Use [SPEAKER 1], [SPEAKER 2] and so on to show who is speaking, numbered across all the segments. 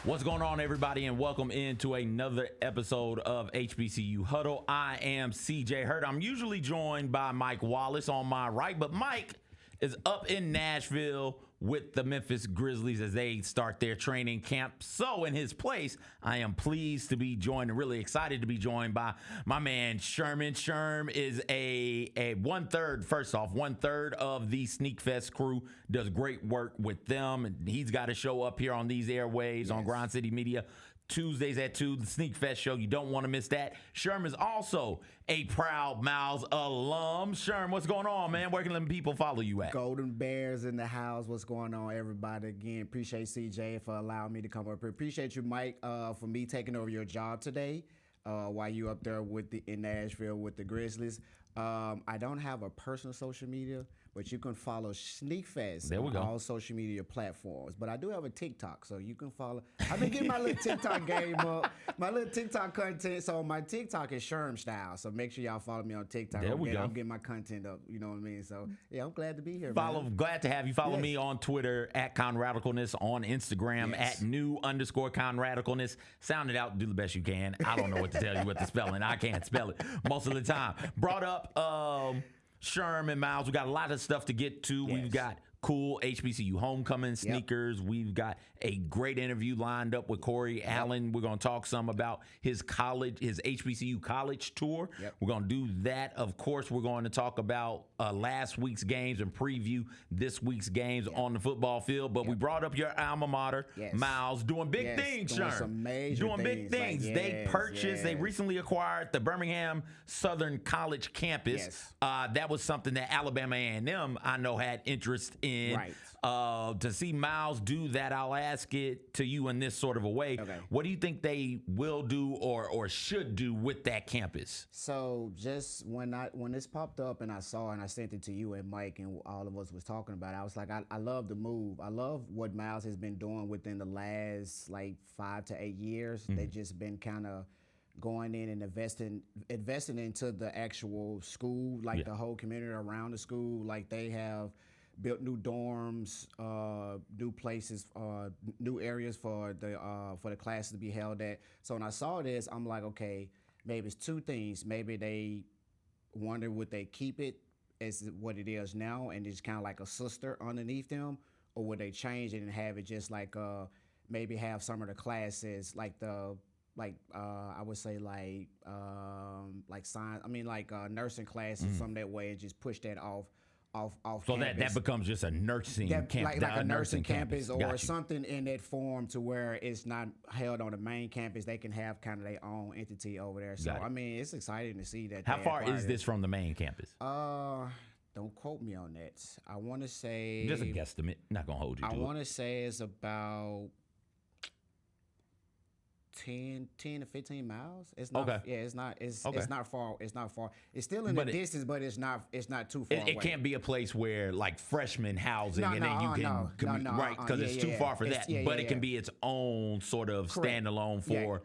[SPEAKER 1] What's going on, everybody, and welcome into another episode of HBCU Huddle. I am CJ Hurt. I'm usually joined by Mike Wallace on my right, but Mike is up in Nashville with the Memphis Grizzlies as they start their training camp. So in his place, I am pleased to be joined and really excited to be joined by my man Sherman. Sherm is a one-third of the Sneakfest crew, does great work with them, and he's got to show up here on these airwaves on Grind City Media Tuesdays at 2, the Sneakfest show. You don't want to miss that. Sherm is also a proud Miles alum. Sherm, what's going on, man? Where can them people follow you at?
[SPEAKER 2] Golden Bears in the house. What's going on, everybody? Again, appreciate CJ for allowing me to come up here. Appreciate you, Mike, for me taking over your job today while you up there in Nashville with the Grizzlies. I don't have a personal social media, but you can follow Sneakfest on all social media platforms. But I do have a TikTok, so you can follow. I've been getting my little TikTok game up, my little TikTok content. So my TikTok is Sherm style. So make sure y'all follow me on TikTok. I'm getting my content up. You know what I mean? So yeah, I'm glad to be here.
[SPEAKER 1] Glad to have you. Follow me on Twitter at ConRadicalness, on Instagram at new_ConRadicalness. Sound it out. Do the best you can. I don't know what to tell you with the spelling. I can't spell it most of the time. Brought up Sherm and Miles. We got a lot of stuff to get to. We've got cool HBCU homecoming sneakers. We've got a great interview lined up with Corey Allen. We're going to talk some about his HBCU college tour. We're going to do that. Of course, we're going to talk about last week's games and preview this week's games on the football field. But we brought up your alma mater, Miles, doing big things, Sherm. Doing big things. They recently acquired the Birmingham Southern College campus. That was something that Alabama A&M, I know, had interest in. To see Miles do that, I'll ask it to you in this sort of a way. What do you think they will do or should do with that campus?
[SPEAKER 2] So just when this popped up and I saw it and I sent it to you and Mike and all of us was talking about it, I was like, I love the move. I love what Miles has been doing within the last like 5 to 8 years. They've just been kind of going in and investing into the actual school, like the whole community around the school. Like they have built new dorms, new places, new areas for the classes to be held at. So when I saw this, I'm like, okay, maybe it's two things. Maybe they wonder would they keep it as what it is now and it's kind of like a sister underneath them, or would they change it and have it just like maybe have some of the classes like I would say like science. I mean like nursing classes, some that way, and just push that off
[SPEAKER 1] so campus. that becomes just a nursing campus,
[SPEAKER 2] like a nursing campus or something in that form to where it's not held on the main campus. They can have kind of their own entity over there. So I mean, it's exciting to see that.
[SPEAKER 1] How far is this from the main campus?
[SPEAKER 2] Don't quote me on that. I want to say
[SPEAKER 1] just a guesstimate. Not gonna hold you to it.
[SPEAKER 2] I want to say it's about 10 to 15 miles. It's not. Yeah, it's not. It's not far. It's not far. It's still in the distance, but it's not too far.
[SPEAKER 1] It can't be a place where like freshman housing and then you can commute, right? Because it's too far for that. But it can be its own sort of standalone for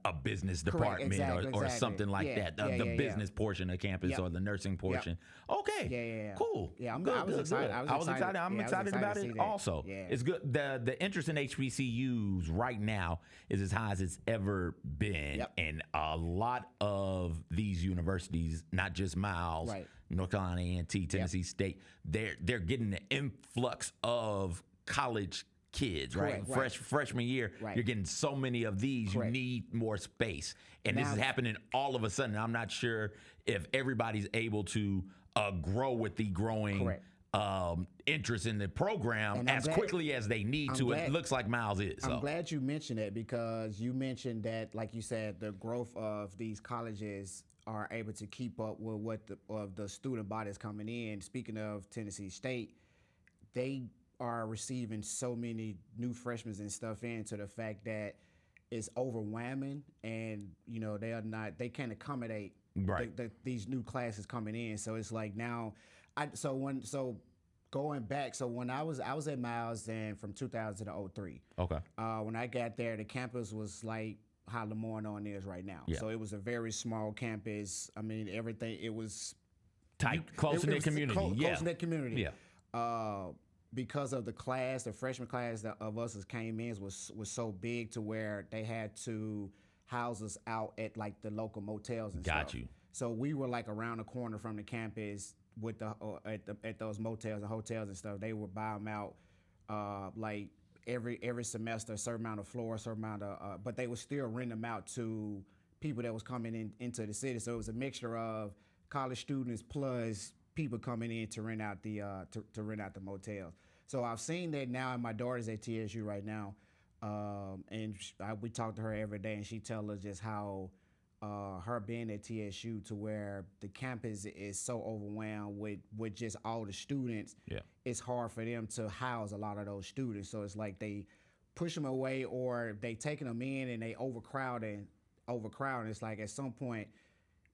[SPEAKER 1] a business department or something like that. The business portion of campus or the nursing portion. Okay. Cool.
[SPEAKER 2] Yeah, I was excited.
[SPEAKER 1] I'm excited about it also. It's good. The interest in HBCUs right now is as high as it's ever been. And a lot of these universities, not just Miles, North Carolina A&T, Tennessee State, they're getting the influx of college kids, right? Freshman year, you're getting so many of these. You need more space, and this is happening all of a sudden. I'm not sure if everybody's able to grow with the growing interest in the program as quickly as they need to. It looks like Miles is.
[SPEAKER 2] I'm glad you mentioned it, because you mentioned that, like you said, the growth of these colleges are able to keep up with what the student body is coming in. Speaking of Tennessee State, they are receiving so many new freshmen and stuff into the fact that it's overwhelming, and they can't accommodate these new classes coming in. So it's like now, going back, so when I was at Miles and from 2000 to 03. When I got there, the campus was like how Lemoyne on is right now. So it was a very small campus. I mean, everything, it was
[SPEAKER 1] tight, close-knit community.
[SPEAKER 2] Close-knit community. because of the class, the freshman class that of us that came in was so big to where they had to house us out at like the local motels and stuff.
[SPEAKER 1] Got you.
[SPEAKER 2] So we were like around the corner from the campus with at those motels and hotels and stuff. They would buy them out like every semester, a certain amount of floor, a certain amount of, but they would still rent them out to people that was coming into the city. So it was a mixture of college students plus people coming in to rent out the to rent out the motels. So I've seen that now, and my daughter's at TSU right now, and we talk to her every day, and she tells us just how her being at TSU to where the campus is so overwhelmed with just all the students.
[SPEAKER 1] Yeah.
[SPEAKER 2] It's hard for them to house a lot of those students. So it's like they push them away, or they taking them in and they overcrowding. It's like at some point,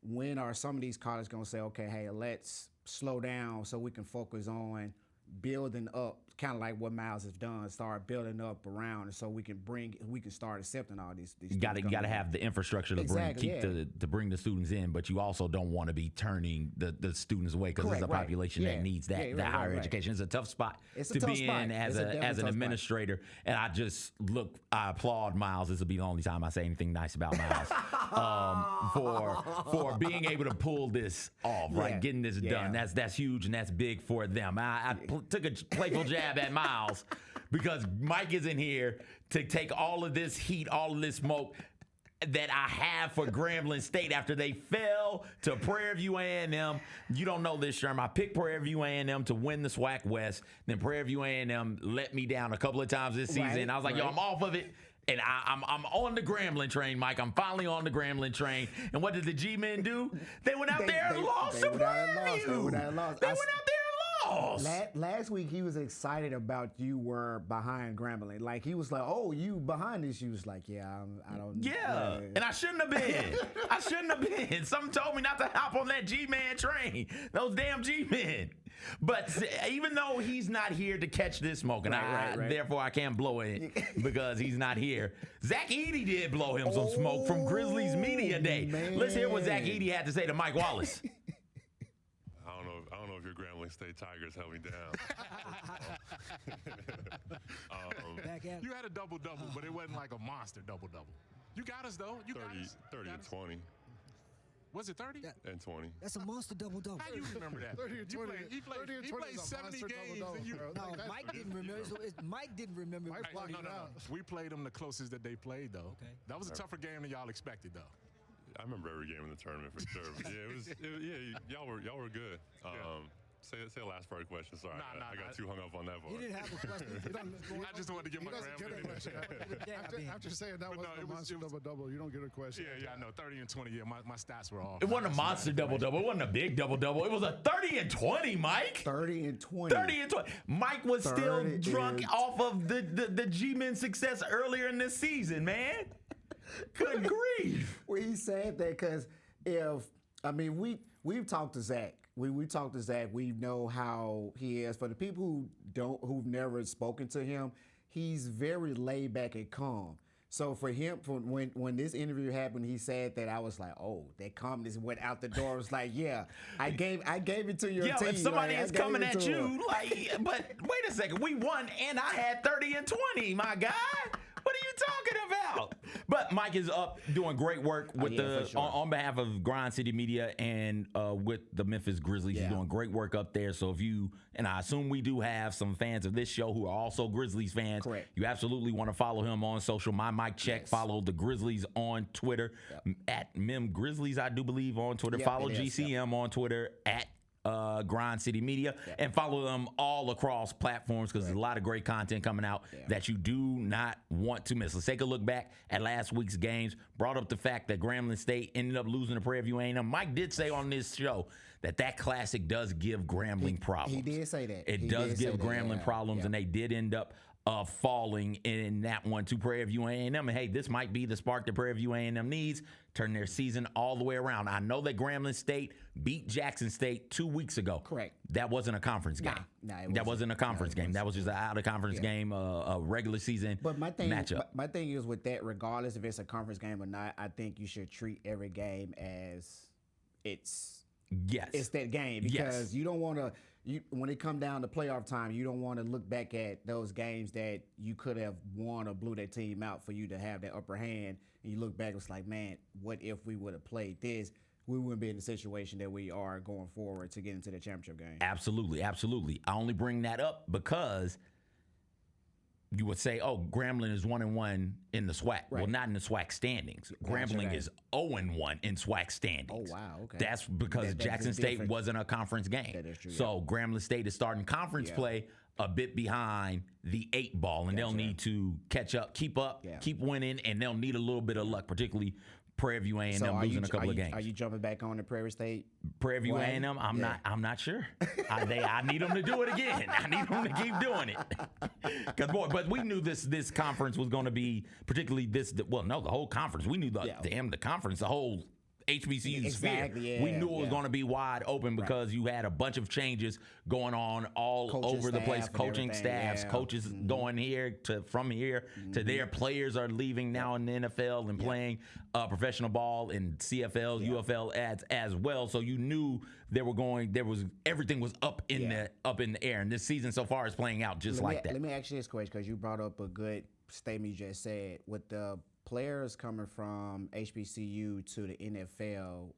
[SPEAKER 2] when are some of these colleges gonna say, okay, hey, let's slow down so we can focus on building up, kind of like what Miles has done, start building up around, and so we can start accepting all these.
[SPEAKER 1] You got to have the infrastructure to bring the students in, but you also don't want to be turning the students away, because there's a population that needs that higher education. It's a tough spot to be in as an administrator. And I applaud Miles. This will be the only time I say anything nice about Miles for being able to pull this off, right? Getting this done. That's huge, and that's big for them. I took a playful jab at Miles because Mike is in here to take all of this heat, all of this smoke that I have for Grambling State after they fell to Prairie View A&M. You don't know this, Sherm. I picked Prairie View A&M to win the SWAC West. Then Prairie View A&M let me down a couple of times this season. I was like, yo, I'm off of it. And I'm on the Grambling train, Mike. I'm finally on the Grambling train. And what did the G-men do? They went out there and lost to Prairie View. They went out there and lost.
[SPEAKER 2] Last week he was excited about you were behind Grambling. Like he was like, "Oh, you behind this?" You was like, "Yeah, I don't."
[SPEAKER 1] Yeah, and I shouldn't have been. Something told me not to hop on that G-man train. Those damn G-men. But even though he's not here to catch this smoke, and therefore I can't blow it because he's not here. Zach Edey did blow him some smoke from Grizzlies Media Day. Man. Let's hear what Zach Edey had to say to Mike Wallace.
[SPEAKER 3] I don't know if your Grambling State Tigers held me down.
[SPEAKER 4] You had a double-double, but it wasn't like a monster double-double. You got us, though.
[SPEAKER 3] 30 and 20.
[SPEAKER 4] Was it 30?
[SPEAKER 3] And 20.
[SPEAKER 5] That's a monster double-double.
[SPEAKER 4] How you remember that?
[SPEAKER 5] 30 and 20.
[SPEAKER 4] He played 70 games.
[SPEAKER 5] No, Mike didn't remember. Mike didn't remember.
[SPEAKER 4] We played them the closest that they played, though. Okay. That was a tougher game than y'all expected, though.
[SPEAKER 3] I remember every game in the tournament for sure. But y'all were good. Say the last part of the question. Sorry, I got too hung up on that part.
[SPEAKER 5] He didn't have a question.
[SPEAKER 4] I just wanted to get my Grambling.
[SPEAKER 6] After saying that was a monster double-double, you don't get a question.
[SPEAKER 4] Yeah, I know. 30 and 20. Yeah, my stats were off.
[SPEAKER 1] It wasn't a monster double-double. It wasn't a big double-double. It was a 30 and 20, Mike.
[SPEAKER 2] 30 and 20.
[SPEAKER 1] 30 and 20. Mike was still drunk off of the G-men success earlier in this season, man. Good grief.
[SPEAKER 2] Well, he said that because we've talked to Zach. We talked to Zach. We know how he is. For the people who've never spoken to him, he's very laid back and calm. So for him, when this interview happened, he said that, I was like, oh, that calmness went out the door. I was like, yeah, I gave it to your team.
[SPEAKER 1] If somebody is coming at you, but wait a second, we won and I had 30 and 20, my guy. What are you talking about? But Mike is up doing great work with on behalf of Grind City Media and with the Memphis Grizzlies. He's doing great work up there. So if you, and I assume we do have some fans of this show who are also Grizzlies fans.
[SPEAKER 2] Correct.
[SPEAKER 1] You absolutely want to follow him on social. My Mike Check. Yes. Follow the Grizzlies on Twitter at Mem Grizzlies, I do believe, on Twitter. Follow GCM on Twitter at Grind City Media, and follow them all across platforms, because there's a lot of great content coming out that you do not want to miss. Let's take a look back at last week's games. Brought up the fact that Grambling State ended up losing to Prairie View A&M. Mike did say on this show that classic does give Grambling problems.
[SPEAKER 2] He did say that.
[SPEAKER 1] It does give Grambling problems, and they did end up falling in that one to Prairie View A&M. And hey, this might be the spark that Prairie View A&M needs, turn their season all the way around. I know that Grambling State beat Jackson State 2 weeks ago.
[SPEAKER 2] Correct.
[SPEAKER 1] That wasn't a conference game. That wasn't a conference game. That was just an out-of-conference game, a regular season matchup.
[SPEAKER 2] My thing is with that, regardless if it's a conference game or not, I think you should treat every game as it's that game, because you don't want to when it come down to playoff time, you don't want to look back at those games that you could have won or blew that team out for you to have that upper hand. And you look back, it's like, man, what if we would have played this? We wouldn't be in the situation that we are going forward to get into the championship game.
[SPEAKER 1] Absolutely, absolutely. I only bring that up because you would say, oh, Grambling is 1-1 in the SWAC. Right. Well, not in the SWAC standings. Grambling is 0-1 in SWAC standings.
[SPEAKER 2] Oh, wow, okay.
[SPEAKER 1] That's because Jackson State wasn't a conference game.
[SPEAKER 2] That is true,
[SPEAKER 1] so Grambling State is starting conference play a bit behind the 8 ball, and they'll need to catch up, keep winning, and they'll need a little bit of luck, particularly Prairie View A&M losing a couple of games.
[SPEAKER 2] Are you jumping back on the Prairie State?
[SPEAKER 1] Prairie View A&M, I'm not sure. I need them to do it again. I need them to keep doing it. But we knew this conference was going to be, particularly the whole conference. We knew the conference, the whole HBCU sphere. We knew it was going to be wide open because you had a bunch of changes going on all over the place. Coaching staffs, coaches going from here to there. Players are leaving now in the NFL and playing professional ball in CFL, UFL as well. So you knew everything was up in the air. And this season so far is playing out just like that.
[SPEAKER 2] Let me ask you this question, because you brought up a good statement you just said with the players coming from HBCU to the NFL.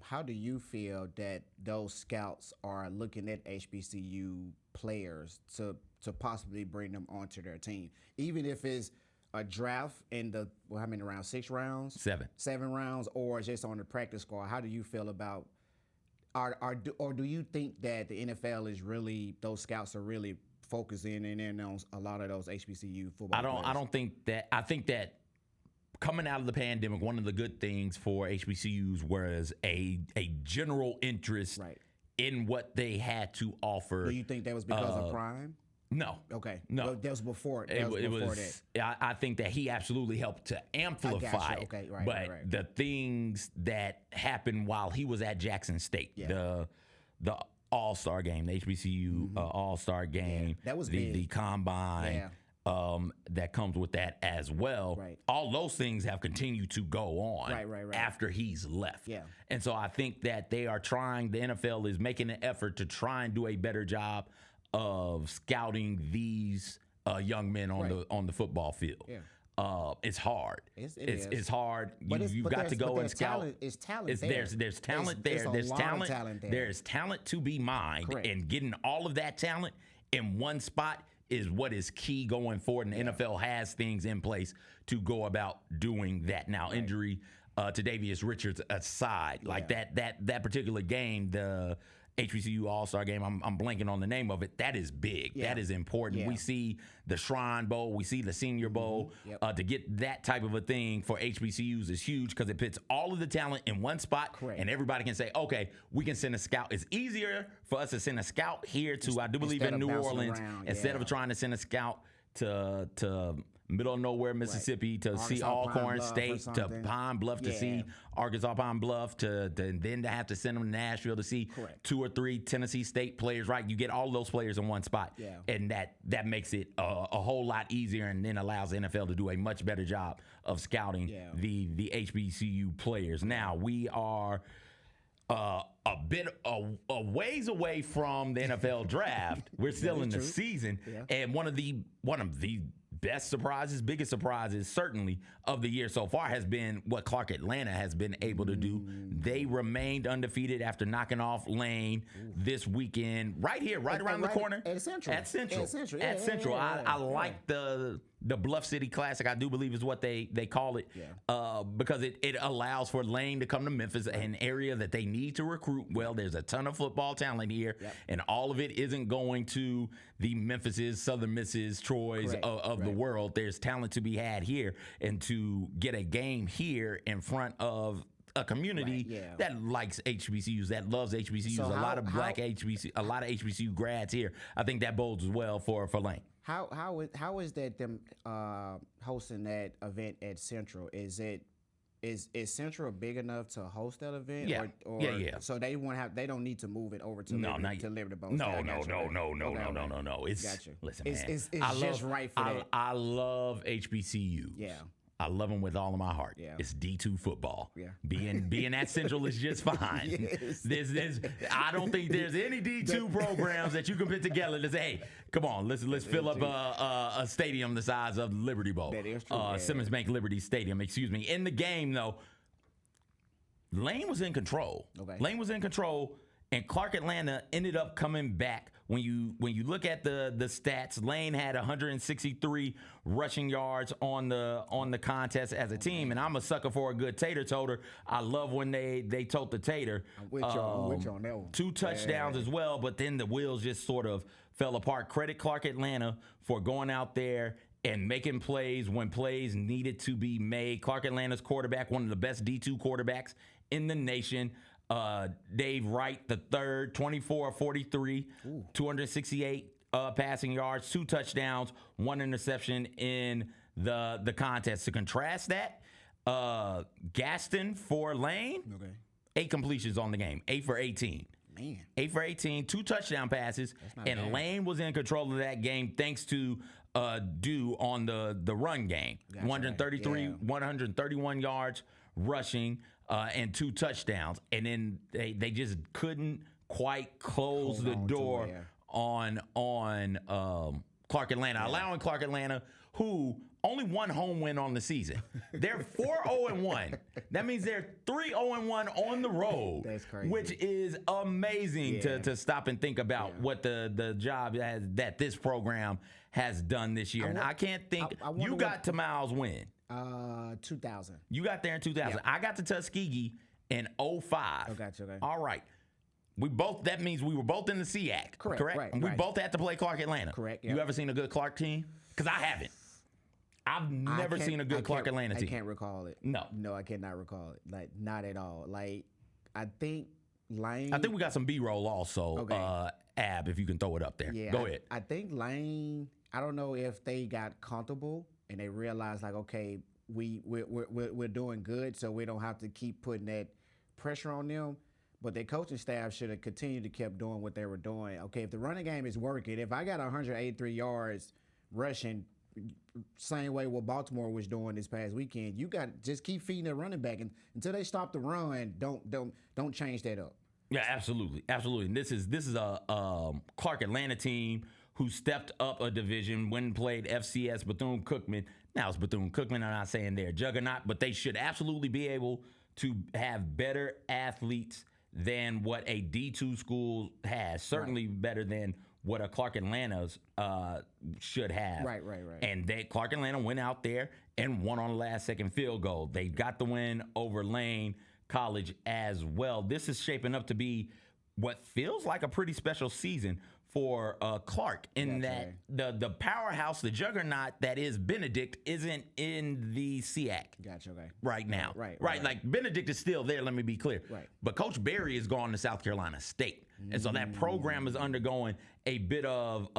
[SPEAKER 2] How do you feel that those scouts are looking at HBCU players to possibly bring them onto their team, even if it's a draft in the how many rounds? 6 rounds, 7 rounds, or just on the practice squad? How do you feel about? Or do you think that the NFL is really, those scouts are really focusing in on a lot of those HBCU football players?
[SPEAKER 1] I don't think that. I think that coming out of the pandemic, one of the good things for HBCUs was a general interest in what they had to offer.
[SPEAKER 2] Do you think that was because of Prime?
[SPEAKER 1] No.
[SPEAKER 2] Okay.
[SPEAKER 1] No.
[SPEAKER 2] Well, that was before.
[SPEAKER 1] I think that he absolutely helped to amplify it.
[SPEAKER 2] Okay.
[SPEAKER 1] But the things that happened while he was at Jackson State, the All-Star game, the HBCU All-Star game,
[SPEAKER 2] that was
[SPEAKER 1] the
[SPEAKER 2] big.
[SPEAKER 1] combine. That comes with that as well. All those things have continued to go on after he's left. And so I think that the NFL is making an effort to try and do a better job of scouting these young men on the football field. It's hard. It's hard. You've got to go and scout.
[SPEAKER 2] There's talent
[SPEAKER 1] There's talent there. There's talent to be mined, and getting all of that talent in one spot is what is key going forward, and the NFL has things in place to go about doing that. Now, injury to Davius Richards aside, like that particular game, the HBCU All-Star game, I'm blanking on the name of it. That is big. That is important. We see the Shrine Bowl. We see the Senior Bowl. To get that type of a thing for HBCUs is huge because it puts all of the talent in one spot, and everybody can say, okay, we can send a scout. It's easier for us to send a scout here to, I do believe, in New Orleans, instead of trying to send a scout to middle of nowhere, Mississippi, to
[SPEAKER 2] Arkansas,
[SPEAKER 1] see Alcorn State, to
[SPEAKER 2] something.
[SPEAKER 1] Pine Bluff, to see Arkansas Pine Bluff, to then to have to send them to Nashville to see 2 or 3 Tennessee State players, right? You get all those players in one spot, and that makes it a whole lot easier, and then allows the NFL to do a much better job of scouting the HBCU players. Now, we are a ways away from the NFL draft. We're still in the season, and one of the best surprises, biggest surprises, certainly of the year so far has been what Clark Atlanta has been able to do. They remained undefeated after knocking off Lane this weekend, right here, right around the corner
[SPEAKER 2] at Central.
[SPEAKER 1] At Central. I like the Bluff City Classic, I do believe is what they call it, because it allows for Lane to come to Memphis, an area that they need to recruit. Well, there's a ton of football talent here, and all of it isn't going to the Memphises, Southern Misses, Troys of the world. There's talent to be had here, and to get a game here in front of a community that likes HBCUs, that loves HBCUs, a lot of HBCU grads here. I think that bodes well for Lane.
[SPEAKER 2] How is that them hosting that event at Central? Is Central big enough to host that event?
[SPEAKER 1] Yeah.
[SPEAKER 2] So they don't need to move it over to Liberty Bowl.
[SPEAKER 1] No. It's
[SPEAKER 2] gotcha.
[SPEAKER 1] Listen,
[SPEAKER 2] it's
[SPEAKER 1] man.
[SPEAKER 2] just right for that.
[SPEAKER 1] I love HBCUs. I love them with all of my heart.
[SPEAKER 2] Yeah.
[SPEAKER 1] It's D2 football.
[SPEAKER 2] Yeah.
[SPEAKER 1] Being at Central is just fine.
[SPEAKER 2] Yes.
[SPEAKER 1] I don't think there's any D2 programs that you can put together to say, hey, come on, let's fill up a stadium the size of Liberty Bowl.
[SPEAKER 2] That is true. Yeah.
[SPEAKER 1] Simmons Bank Liberty Stadium, excuse me. In the game, though, Lane was in control.
[SPEAKER 2] Okay.
[SPEAKER 1] Lane was in control, and Clark Atlanta ended up coming back. When you look at the stats, Lane had 163 rushing yards on the contest as a team, and I'm a sucker for a good tater-toter. I love when they tote the tater.
[SPEAKER 2] I'm with you on that one.
[SPEAKER 1] 2 touchdowns as well, but then the wheels just sort of fell apart. Credit Clark Atlanta for going out there and making plays when plays needed to be made. Clark Atlanta's quarterback, one of the best D2 quarterbacks in the nation. Dave Wright III, 24-43, 268 passing yards, 2 touchdowns, 1 interception in the contest. To contrast that, Gaston for Lane, 8 completions on the game, 8 for 18.
[SPEAKER 2] Man.
[SPEAKER 1] 8 for 18, 2 touchdown passes, and
[SPEAKER 2] bad.
[SPEAKER 1] Lane was in control of that game thanks to Dew on the run game.
[SPEAKER 2] Gotcha.
[SPEAKER 1] 131 yards rushing and 2 touchdowns. And then they just couldn't quite close the door on Clark Atlanta, allowing Clark Atlanta, who only 1 home win on the season. They're 4-0-1. That means they're 3-0-1 on the road.
[SPEAKER 2] That's crazy.
[SPEAKER 1] Which is amazing to stop and think about what the job that this program has done this year. And I can't think. You got to Miles when?
[SPEAKER 2] 2000.
[SPEAKER 1] You got there in 2000.
[SPEAKER 2] Yeah.
[SPEAKER 1] I got to Tuskegee in 05.
[SPEAKER 2] Oh, gotcha, okay.
[SPEAKER 1] All right. That means we were both in the SEAC.
[SPEAKER 2] Correct, right,
[SPEAKER 1] And we
[SPEAKER 2] right.
[SPEAKER 1] both had to play Clark Atlanta.
[SPEAKER 2] Correct,
[SPEAKER 1] You
[SPEAKER 2] yeah.
[SPEAKER 1] ever seen a good Clark team? Because I haven't. I've never seen a good Clark Atlanta team.
[SPEAKER 2] I can't recall it.
[SPEAKER 1] No.
[SPEAKER 2] No, I cannot recall it. Like, not at all. Like, I think Lane.
[SPEAKER 1] I think we got some B-roll also.
[SPEAKER 2] Okay.
[SPEAKER 1] Ab, if you can throw it up there.
[SPEAKER 2] Yeah,
[SPEAKER 1] Go ahead.
[SPEAKER 2] I think Lane. I don't know if they got comfortable and they realized like, okay, we're doing good, so we don't have to keep putting that pressure on them. But their coaching staff should have continued to kept doing what they were doing. Okay, if the running game is working, if I got 183 yards rushing, same way what Baltimore was doing this past weekend, you got just keep feeding the running back, and until they stop the run, don't change that up.
[SPEAKER 1] Yeah, absolutely. And this is a Clark Atlanta team who stepped up a division when played FCS Bethune-Cookman. Now it's Bethune-Cookman. I'm not saying they're a juggernaut, but they should absolutely be able to have better athletes than what a D2 school has. Certainly better than what a Clark Atlanta's should have.
[SPEAKER 2] Right.
[SPEAKER 1] And Clark Atlanta went out there and won on the last-second field goal. They got the win over Lane College as well. This is shaping up to be what feels like a pretty special season for Clark in that the powerhouse, the juggernaut that is Benedict isn't in the SEAC right now. Right. Like Benedict is still there, let me be clear.
[SPEAKER 2] Right.
[SPEAKER 1] But Coach Berry is gone to South Carolina State. And so that program is undergoing a bit of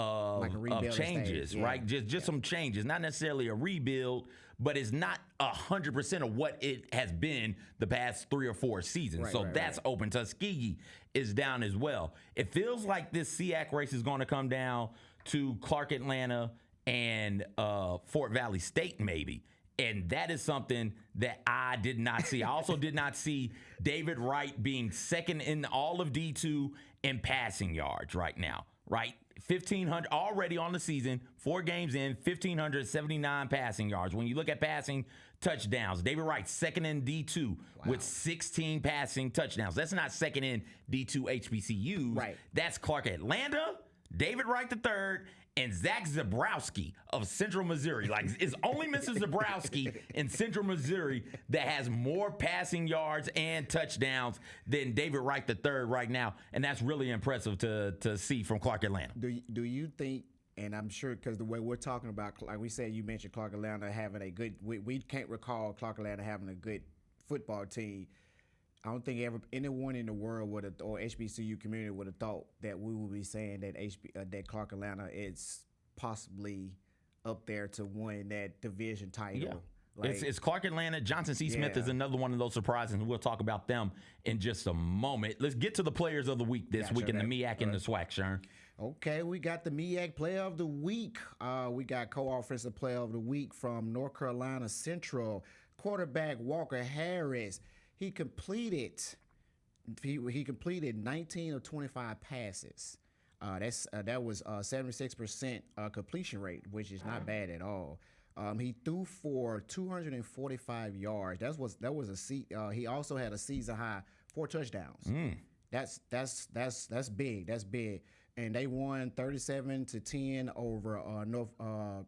[SPEAKER 1] changes,
[SPEAKER 2] stage, yeah.
[SPEAKER 1] right? Just some changes, not necessarily a rebuild, but it's not 100% of what it has been the past 3 or 4 seasons. So that's open. Tuskegee is down as well. It feels like this SEAC race is going to come down to Clark Atlanta and Fort Valley State maybe. And that is something that I did not see. I also did not see David Wright being second in all of D2 in passing yards right now, right? 1,500 already on the season, 4 games in, 1,579 passing yards. When you look at passing touchdowns, David Wright, second in D2 with 16 passing touchdowns. That's not second in D2 HBCUs.
[SPEAKER 2] Right.
[SPEAKER 1] That's Clark Atlanta, David Wright III, and Zach Zabrowski of Central Missouri. Like, it's only Mrs. Zabrowski in Central Missouri that has more passing yards and touchdowns than David Wright III right now. And that's really impressive to see from Clark Atlanta.
[SPEAKER 2] Do you think, and I'm sure because the way we're talking about, like we said, you mentioned Clark Atlanta having a good, we can't recall Clark Atlanta having a good football team. I don't think anyone in the world would have, or HBCU community would have thought that we would be saying that that Clark Atlanta is possibly up there to win that division title.
[SPEAKER 1] Yeah.
[SPEAKER 2] Like,
[SPEAKER 1] It's Clark Atlanta. Johnson C. Smith is another one of those surprises, and we'll talk about them in just a moment. Let's get to the players of the week this week in the MEAC and the SWAC, Sherm.
[SPEAKER 2] Okay, we got the MEAC Player of the Week. We got co-offensive Player of the Week from North Carolina Central. Quarterback Walker Harris. He completed 19 of 25 passes. That was 76% completion rate, which is not bad at all. He threw for 245 yards. He also had a season high 4 touchdowns. That's big. That's big. And they won 37-10 over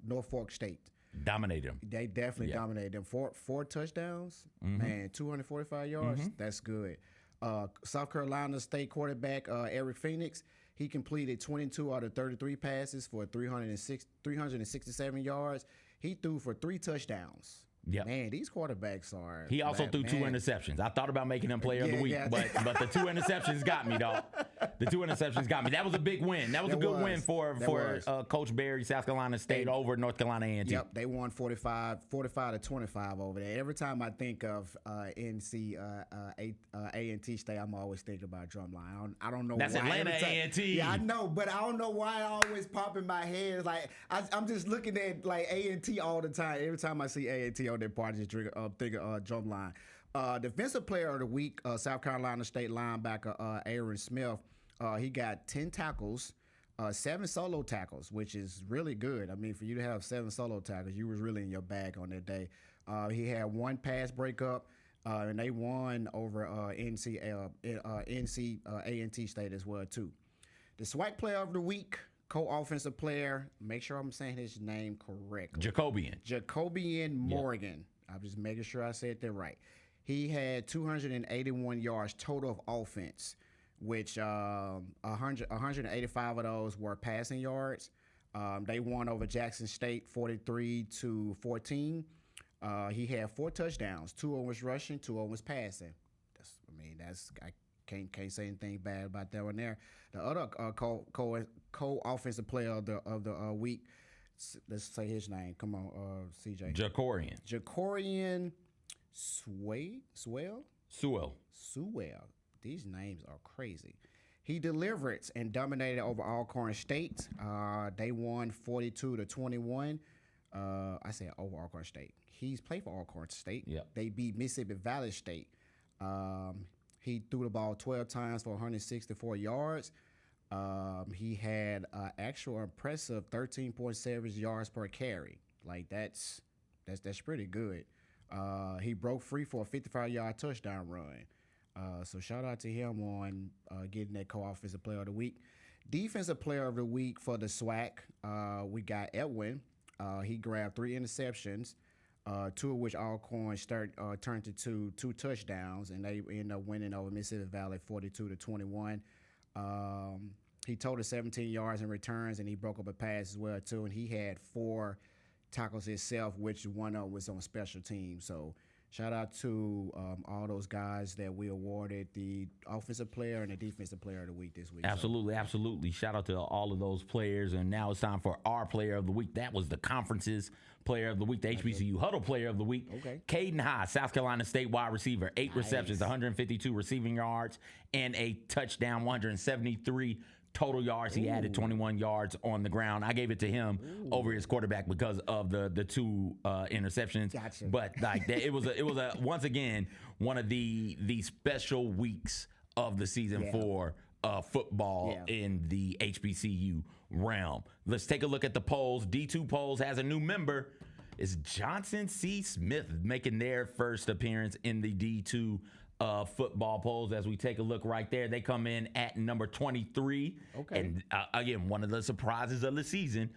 [SPEAKER 2] Norfolk State.
[SPEAKER 1] Dominated them.
[SPEAKER 2] They definitely dominated them. Four touchdowns, man, 245 yards. That's good. South Carolina State quarterback Eric Phoenix. He completed 22 out of 33 passes for 367 yards. He threw for 3 touchdowns.
[SPEAKER 1] Yep.
[SPEAKER 2] Man, these quarterbacks are.
[SPEAKER 1] He also threw 2 interceptions. I thought about making him player of the week, but the 2 interceptions got me, dog. The 2 interceptions got me. That was a big win. That was a good win for Coach Barry, South Carolina State over North Carolina A&T.
[SPEAKER 2] Yep, they won 45-25 over there. Every time I think of NC A&T State, I'm always thinking about Drumline. I don't know.
[SPEAKER 1] That's
[SPEAKER 2] why.
[SPEAKER 1] Atlanta A&T.
[SPEAKER 2] Yeah, I know, but I don't know why it always pop in my head. Like I'm just looking at like A&T all the time. Every time I see A&T on their part, I just think of Drumline. Defensive Player of the Week, South Carolina State linebacker Aaron Smith. He got 10 tackles, 7 solo tackles, which is really good. I mean, for you to have 7 solo tackles, you was really in your bag on that day. He had 1 pass breakup, and they won over NC A&T State as well too. The SWAC Player of the Week, co-offensive player. Make sure I'm saying his name correctly. Jacobian Morgan. I'm just making sure I said that right. He had 281 yards total of offense, which 185 of those were passing yards. They won over Jackson State 43-14. He had 4 touchdowns. 2 of them was rushing, 2 of them was passing. I can't say anything bad about that one there. The other co-offensive player of the week. Let's say his name. Come on, CJ. Jacorian Sewell. These names are crazy. He delivered and dominated over Alcorn State. They won 42-21. I said over Alcorn State. He's played for Alcorn State.
[SPEAKER 1] Yep.
[SPEAKER 2] They beat Mississippi Valley State. He threw the ball 12 times for 164 yards. He had actual impressive 13.7 yards per carry. Like that's pretty good. He broke free for a 55-yard touchdown run. So shout out to him on getting that co-offensive player of the week. Defensive player of the week for the SWAC, we got Edwin. He grabbed 3 interceptions, 2 of which Alcorn turned into 2 touchdowns, and they ended up winning over Mississippi Valley 42-21. He totaled 17 yards in returns, and he broke up a pass as well too. And he had 4 tackles himself, which one of them was on special teams. So shout out to all those guys that we awarded the offensive player and the defensive player of the week this week.
[SPEAKER 1] Absolutely. Shout out to all of those players. And now it's time for our player of the week. That was the conference's player of the week, the HBCU Huddle player of the week.
[SPEAKER 2] Okay.
[SPEAKER 1] Caden High, South Carolina State wide receiver, 8 receptions, 152 receiving yards, and a touchdown, 173 total yards. He added 21 yards on the ground. I gave it to him over his quarterback because of the 2 interceptions.
[SPEAKER 2] Gotcha.
[SPEAKER 1] But like it was a once again one of the special weeks of the season for football in the HBCU realm. Let's take a look at the polls. D2 polls has a new member. It's Johnson C. Smith making their first appearance in the D2 football polls. As we take a look right there, they come in at number 23.
[SPEAKER 2] Okay.
[SPEAKER 1] And again, one of the surprises of the season,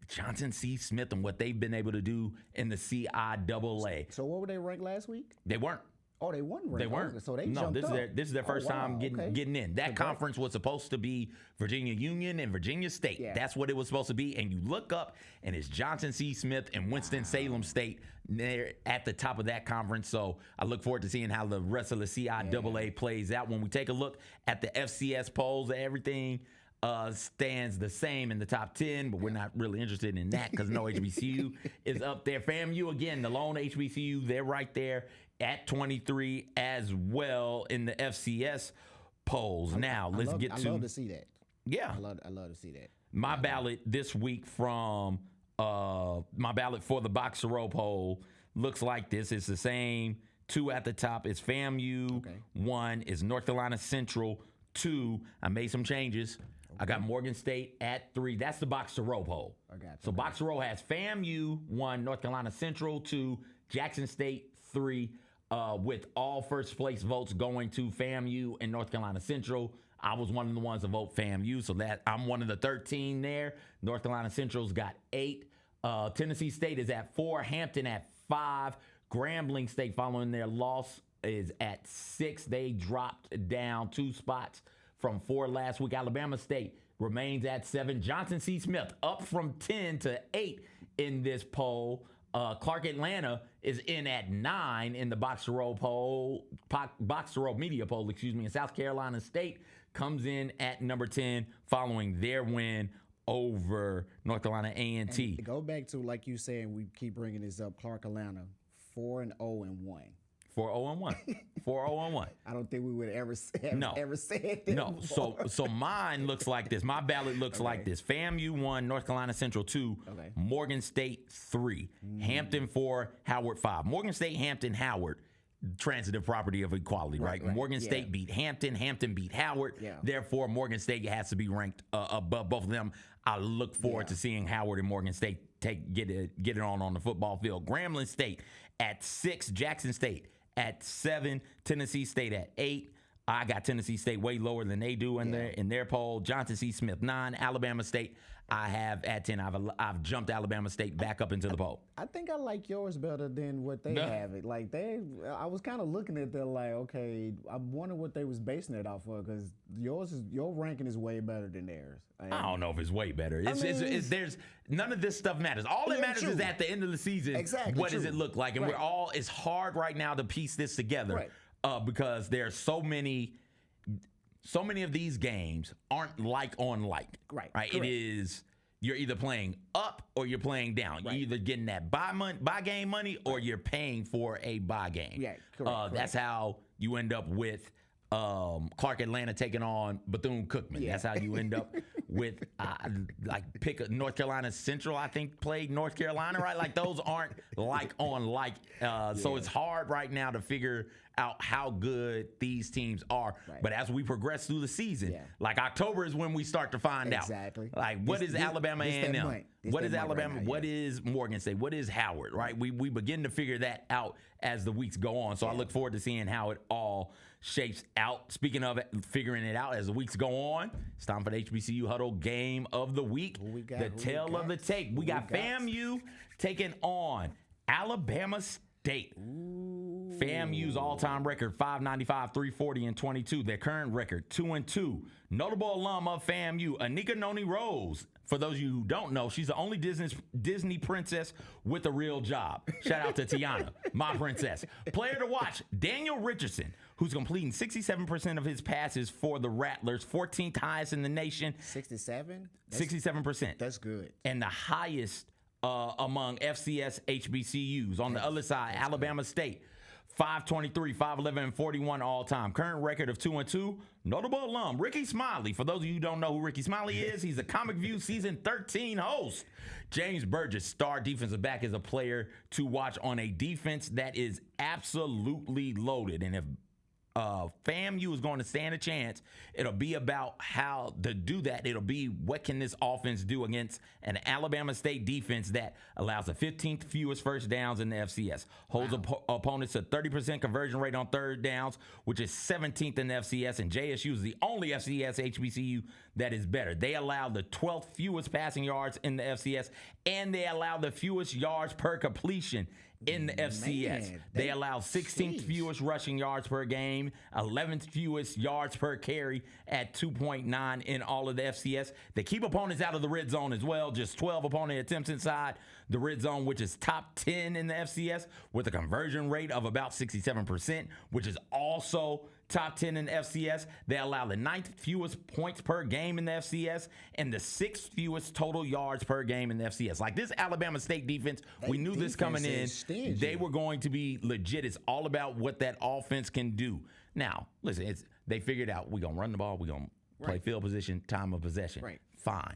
[SPEAKER 1] Johnson C. Smith and what they've been able to do in the CIAA.
[SPEAKER 2] So what were they ranked last week?
[SPEAKER 1] They weren't.
[SPEAKER 2] Oh, they weren't ranked.
[SPEAKER 1] They weren't.
[SPEAKER 2] So they
[SPEAKER 1] no,
[SPEAKER 2] jumped up.
[SPEAKER 1] This is their first time getting in. That conference was supposed to be Virginia Union and Virginia State.
[SPEAKER 2] Yeah.
[SPEAKER 1] That's what it was supposed to be. And you look up, and it's Johnson C. Smith and Winston-Salem State there at the top of that conference. So I look forward to seeing how the rest of the CIAA plays out. When we take a look at the FCS polls, everything stands the same in the top 10, but we're not really interested in that because no HBCU is up there. FAMU, again, the lone HBCU, they're right there at 23 as well in the FCS polls. Now, let's get to...
[SPEAKER 2] I love to see that.
[SPEAKER 1] Yeah.
[SPEAKER 2] I love to see that.
[SPEAKER 1] My ballot this week from my ballot for the Box to Row poll looks like this. It's the same 2 at the top. It's FAMU. 1 is North Carolina Central. 2, I made some changes. I got Morgan State at 3. That's the Box to Row poll.
[SPEAKER 2] I got you.
[SPEAKER 1] So Box to Row has FAMU 1, North Carolina Central 2, Jackson State 3, with all first place votes going to FAMU and North Carolina Central. I was one of the ones to vote FAMU, so that I'm one of the 13 there. North Carolina Central's got 8. Tennessee State is at 4. Hampton at 5. Grambling State, following their loss, is at 6. They dropped down 2 spots from 4 last week. Alabama State remains at 7. Johnson C. Smith up from 10 to 8 in this poll. Clark Atlanta is in at 9 in the Box to Row poll, Box to Row media poll, and South Carolina State comes in at number 10 following their win over North Carolina A&T.
[SPEAKER 2] And go back to, like you said, we keep bringing this up, Clark Atlanta, 4-0-1.
[SPEAKER 1] 4-0-1. 4-0-1.
[SPEAKER 2] I don't think we would ever said that.
[SPEAKER 1] No.
[SPEAKER 2] Before.
[SPEAKER 1] So mine looks like this. My ballot looks like this. FAMU 1, North Carolina Central 2, Morgan State 3, Hampton 4, Howard 5. Morgan State, Hampton, Howard, transitive property of equality, right? Morgan State beat Hampton. Hampton beat Howard. Therefore, Morgan State has to be ranked above both of them. I look forward to seeing Howard and Morgan State get it on the football field. Grambling State at 6, Jackson State at 7, Tennessee State at 8. I got Tennessee State way lower than they do in their poll. Johnson C. Smith 9, Alabama State I have at 10. I've jumped Alabama State back up into the poll.
[SPEAKER 2] I think I like yours better than what they have it. Like I was kind of looking at that like, okay, I wonder what they was basing it off of, because your ranking is way better than theirs.
[SPEAKER 1] I don't know if it's way better. There's none of this stuff matters. All that matters is at the end of the season, what does it look like? And it's hard right now to piece this together because there's so many of these games aren't like on like. Right. It is, you're either playing up or you're playing down. You're either getting that buy game money or you're paying for a buy game. Yeah, correct. That's how you end up with Clark Atlanta taking on Bethune-Cookman. Yeah. That's how you end up with pick a North Carolina Central, I think, played North Carolina, right? Like those aren't like on like. So it's hard right now to figure out how good these teams are. Right. But as we progress through the season, like October is when we start to find out. Like what is Alabama A&M? What is Alabama? What is Morgan State? What is Howard? Right? We begin to figure that out as the weeks go on. So I look forward to seeing how it all shapes out. Speaking of figuring it out as the weeks go on, it's time for the HBCU Huddle game of the week. The tail of the tape. We got FAMU taking on Alabama State. FAMU's all-time record 595, 340, and 22. Their current record 2-2. Notable alum of FAMU, Anika Noni Rose. For those of you who don't know, she's the only Disney princess with a real job. Shout out to Tiana, my princess. Player to watch, Daniel Richardson, who's completing 67% of his passes for the Rattlers, 14th highest in the nation.
[SPEAKER 2] 67?
[SPEAKER 1] 67%.
[SPEAKER 2] That's good.
[SPEAKER 1] And the highest among FCS HBCUs. On the other side, Alabama State, 523, 511, and 41 all-time. Current record of 2-2. Notable alum, Ricky Smiley. For those of you who don't know who Ricky Smiley is, he's a Comic View Season 13 host. James Burgess, star defensive back, is a player to watch on a defense that is absolutely loaded. And if FAMU is going to stand a chance, it'll be about how to do that. It'll be what can this offense do against an Alabama State defense that allows the 15th fewest first downs in the FCS, holds opponents to 30% conversion rate on third downs, which is 17th in the FCS, and JSU is the only FCS HBCU that is better. They allow the 12th fewest passing yards in the FCS, and they allow the fewest yards per completion in the FCS. They allow 16th fewest rushing yards per game, 11th fewest yards per carry at 2.9 in all of the FCS. They keep opponents out of the red zone as well, just 12 opponent attempts inside the red zone, which is top 10 in the FCS, with a conversion rate of about 67%, which is also top 10 in the FCS. They allow the 9th fewest points per game in the FCS and the 6th fewest total yards per game in the FCS. Like this Alabama State defense, we knew this coming in. They were going to be legit. It's all about what that offense can do. Now, listen, they figured out we're going to run the ball, we're going to play field position, time of possession.
[SPEAKER 2] Right.
[SPEAKER 1] Fine.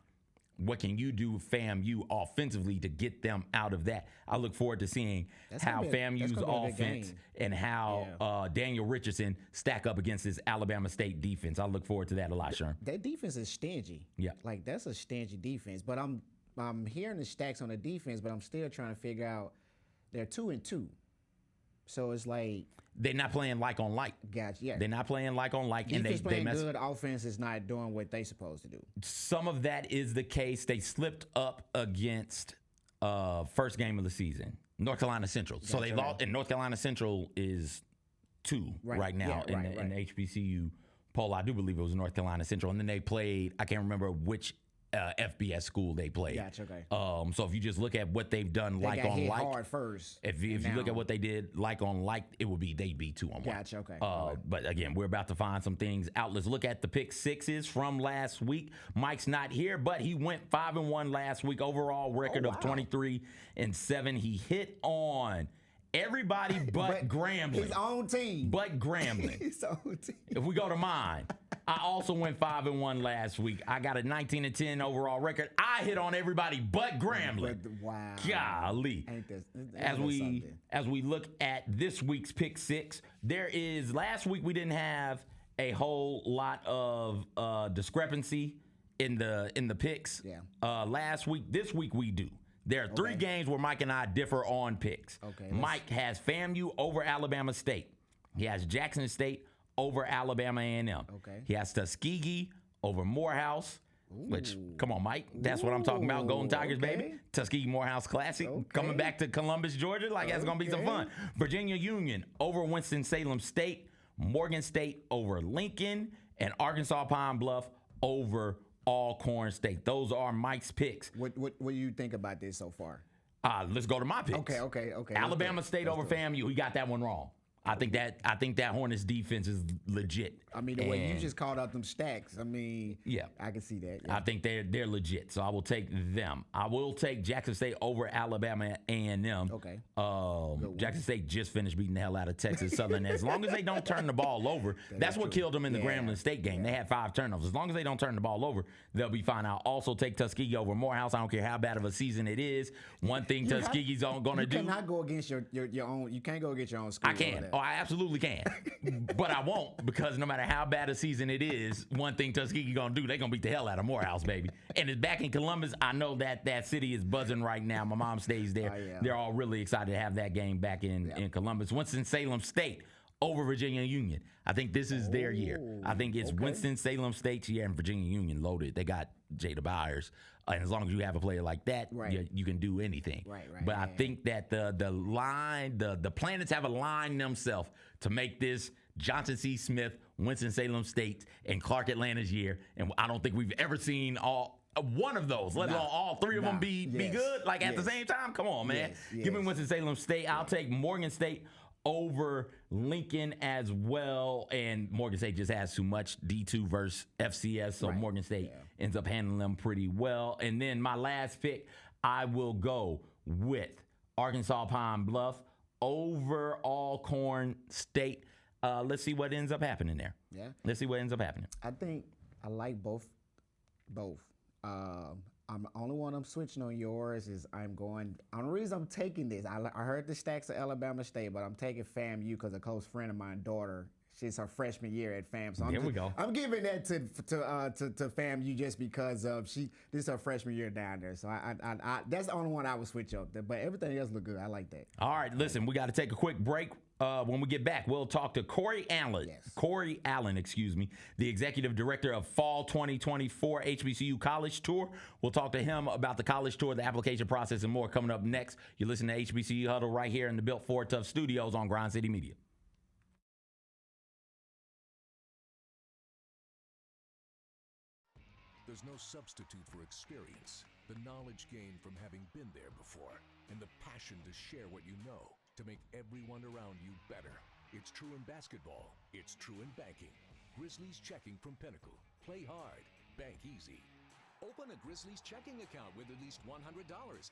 [SPEAKER 1] What can you do, FAMU, offensively to get them out of that? I look forward to seeing how FAMU's offense and how Daniel Richardson stack up against this Alabama State defense. I look forward to that a lot, Sherm.
[SPEAKER 2] That defense is stingy.
[SPEAKER 1] Yeah.
[SPEAKER 2] Like, that's a stingy defense. But I'm hearing the stacks on the defense, but I'm still trying to figure out they're 2-2. So it's like
[SPEAKER 1] they're not playing like on like.
[SPEAKER 2] Gotcha. Yeah.
[SPEAKER 1] They're not playing like on like,
[SPEAKER 2] defense
[SPEAKER 1] and they
[SPEAKER 2] playing
[SPEAKER 1] mess.
[SPEAKER 2] Good. Offense is not doing what they supposed to do.
[SPEAKER 1] Some of that is the case. They slipped up against first game of the season, North Carolina Central. So they lost, and North Carolina Central is 2 right now in the HBCU poll. I do believe it was North Carolina Central, and then they played. I can't remember which FBS school they played.
[SPEAKER 2] Gotcha. Okay.
[SPEAKER 1] So if you just look at what they've done,
[SPEAKER 2] they
[SPEAKER 1] like
[SPEAKER 2] got
[SPEAKER 1] on
[SPEAKER 2] hit
[SPEAKER 1] like
[SPEAKER 2] hard first.
[SPEAKER 1] If you look at what they did, like on like, it would be they'd be 2-1.
[SPEAKER 2] Gotcha. Okay.
[SPEAKER 1] But again, we're about to find some things out. Let's look at the pick sixes from last week. Mike's not here, but he went 5-1 last week. Overall record of 23-7. He hit on everybody but Grambling.
[SPEAKER 2] His own team.
[SPEAKER 1] But Grambling.
[SPEAKER 2] His own team.
[SPEAKER 1] If we go to mine, I also went 5-1 last week. I got a 19-10 overall record. I hit on everybody but Grambling.
[SPEAKER 2] Wow.
[SPEAKER 1] Golly. As we look at this week's pick six, last week we didn't have a whole lot of discrepancy in the picks.
[SPEAKER 2] Yeah.
[SPEAKER 1] This week we do. There are 3 games where Mike and I differ on picks.
[SPEAKER 2] Okay.
[SPEAKER 1] Mike has FAMU over Alabama State. He has Jackson State over Alabama A&M.
[SPEAKER 2] Okay.
[SPEAKER 1] He has Tuskegee over Morehouse, which, come on, Mike. That's what I'm talking about. Golden Tigers, baby. Tuskegee Morehouse Classic. Coming back to Columbus, Georgia. That's going to be some fun. Virginia Union over Winston-Salem State. Morgan State over Lincoln. And Arkansas Pine Bluff over Alcorn State. Those are Mike's picks.
[SPEAKER 2] What do you think about this so far?
[SPEAKER 1] Let's go to my picks.
[SPEAKER 2] Okay.
[SPEAKER 1] Alabama State over FAMU. He got that one wrong. I think that Hornets defense is legit.
[SPEAKER 2] I mean, the way you just called out them stacks, I mean,
[SPEAKER 1] yeah,
[SPEAKER 2] I can see that. Yeah.
[SPEAKER 1] I think they're legit, so I will take them. I will take Jackson State over Alabama A&M.
[SPEAKER 2] Okay.
[SPEAKER 1] Jackson State just finished beating the hell out of Texas Southern. As long as they don't turn the ball over, that's what killed them in the Grambling State game. They had 5 turnovers. As long as they don't turn the ball over, they'll be fine. I'll also take Tuskegee over Morehouse. I don't care how bad of a season it is. One thing Tuskegee's going to do.
[SPEAKER 2] You cannot go against your own. You can't go against your own school.
[SPEAKER 1] I can. I absolutely can. But I won't, because no matter how bad a season it is, one thing Tuskegee going to do, they're going to beat the hell out of Morehouse, baby. And it's back in Columbus. I know that city is buzzing right now. My mom stays there. They're all really excited to have that game back in Columbus. Winston-Salem State over Virginia Union. I think this is their year. I think it's Winston-Salem State's year, and Virginia Union loaded. They got Jada Byers. And as long as you have a player like that, you can do anything. But I think that the planets have aligned themselves to make this Johnson C. Smith, Winston-Salem State, and Clark Atlanta's year. And I don't think we've ever seen one of those, let alone all 3 of them be good, at the same time. Come on, man. Give me Winston-Salem State. I'll take Morgan State over Lincoln as well. And Morgan State just has too much D2 versus FCS, so Morgan State ends up handling them pretty well. And then my last pick, I will go with Arkansas Pine Bluff over Alcorn State. Let's see what ends up happening there.
[SPEAKER 2] Yeah.
[SPEAKER 1] Let's see what ends up happening.
[SPEAKER 2] I think I like both. I'm the only one I'm switching on yours is the reason I'm taking this, I heard the stacks of Alabama State, but I'm taking FAMU because a close friend of mine, daughter, she's her freshman year at FAM. So
[SPEAKER 1] we go.
[SPEAKER 2] I'm giving that to FAMU just because this is her freshman year down there. So I that's the only one I would switch up. But everything else look good. I like that.
[SPEAKER 1] All right, listen, we got to take a quick break. When we get back, we'll talk to Corey Allen, the executive director of Fall 2024 HBCU College Tour. We'll talk to him about the college tour, the application process, and more coming up next. You're listening to HBCU Huddle right here in the Built Ford Tough Studios on Grind City Media.
[SPEAKER 7] There's no substitute for experience, the knowledge gained from having been there before, and the passion to share what you know to make everyone around you better. It's true in basketball. It's true in banking. Grizzlies Checking from Pinnacle. Play hard. Bank easy.
[SPEAKER 8] Open a Grizzlies checking account with at least $100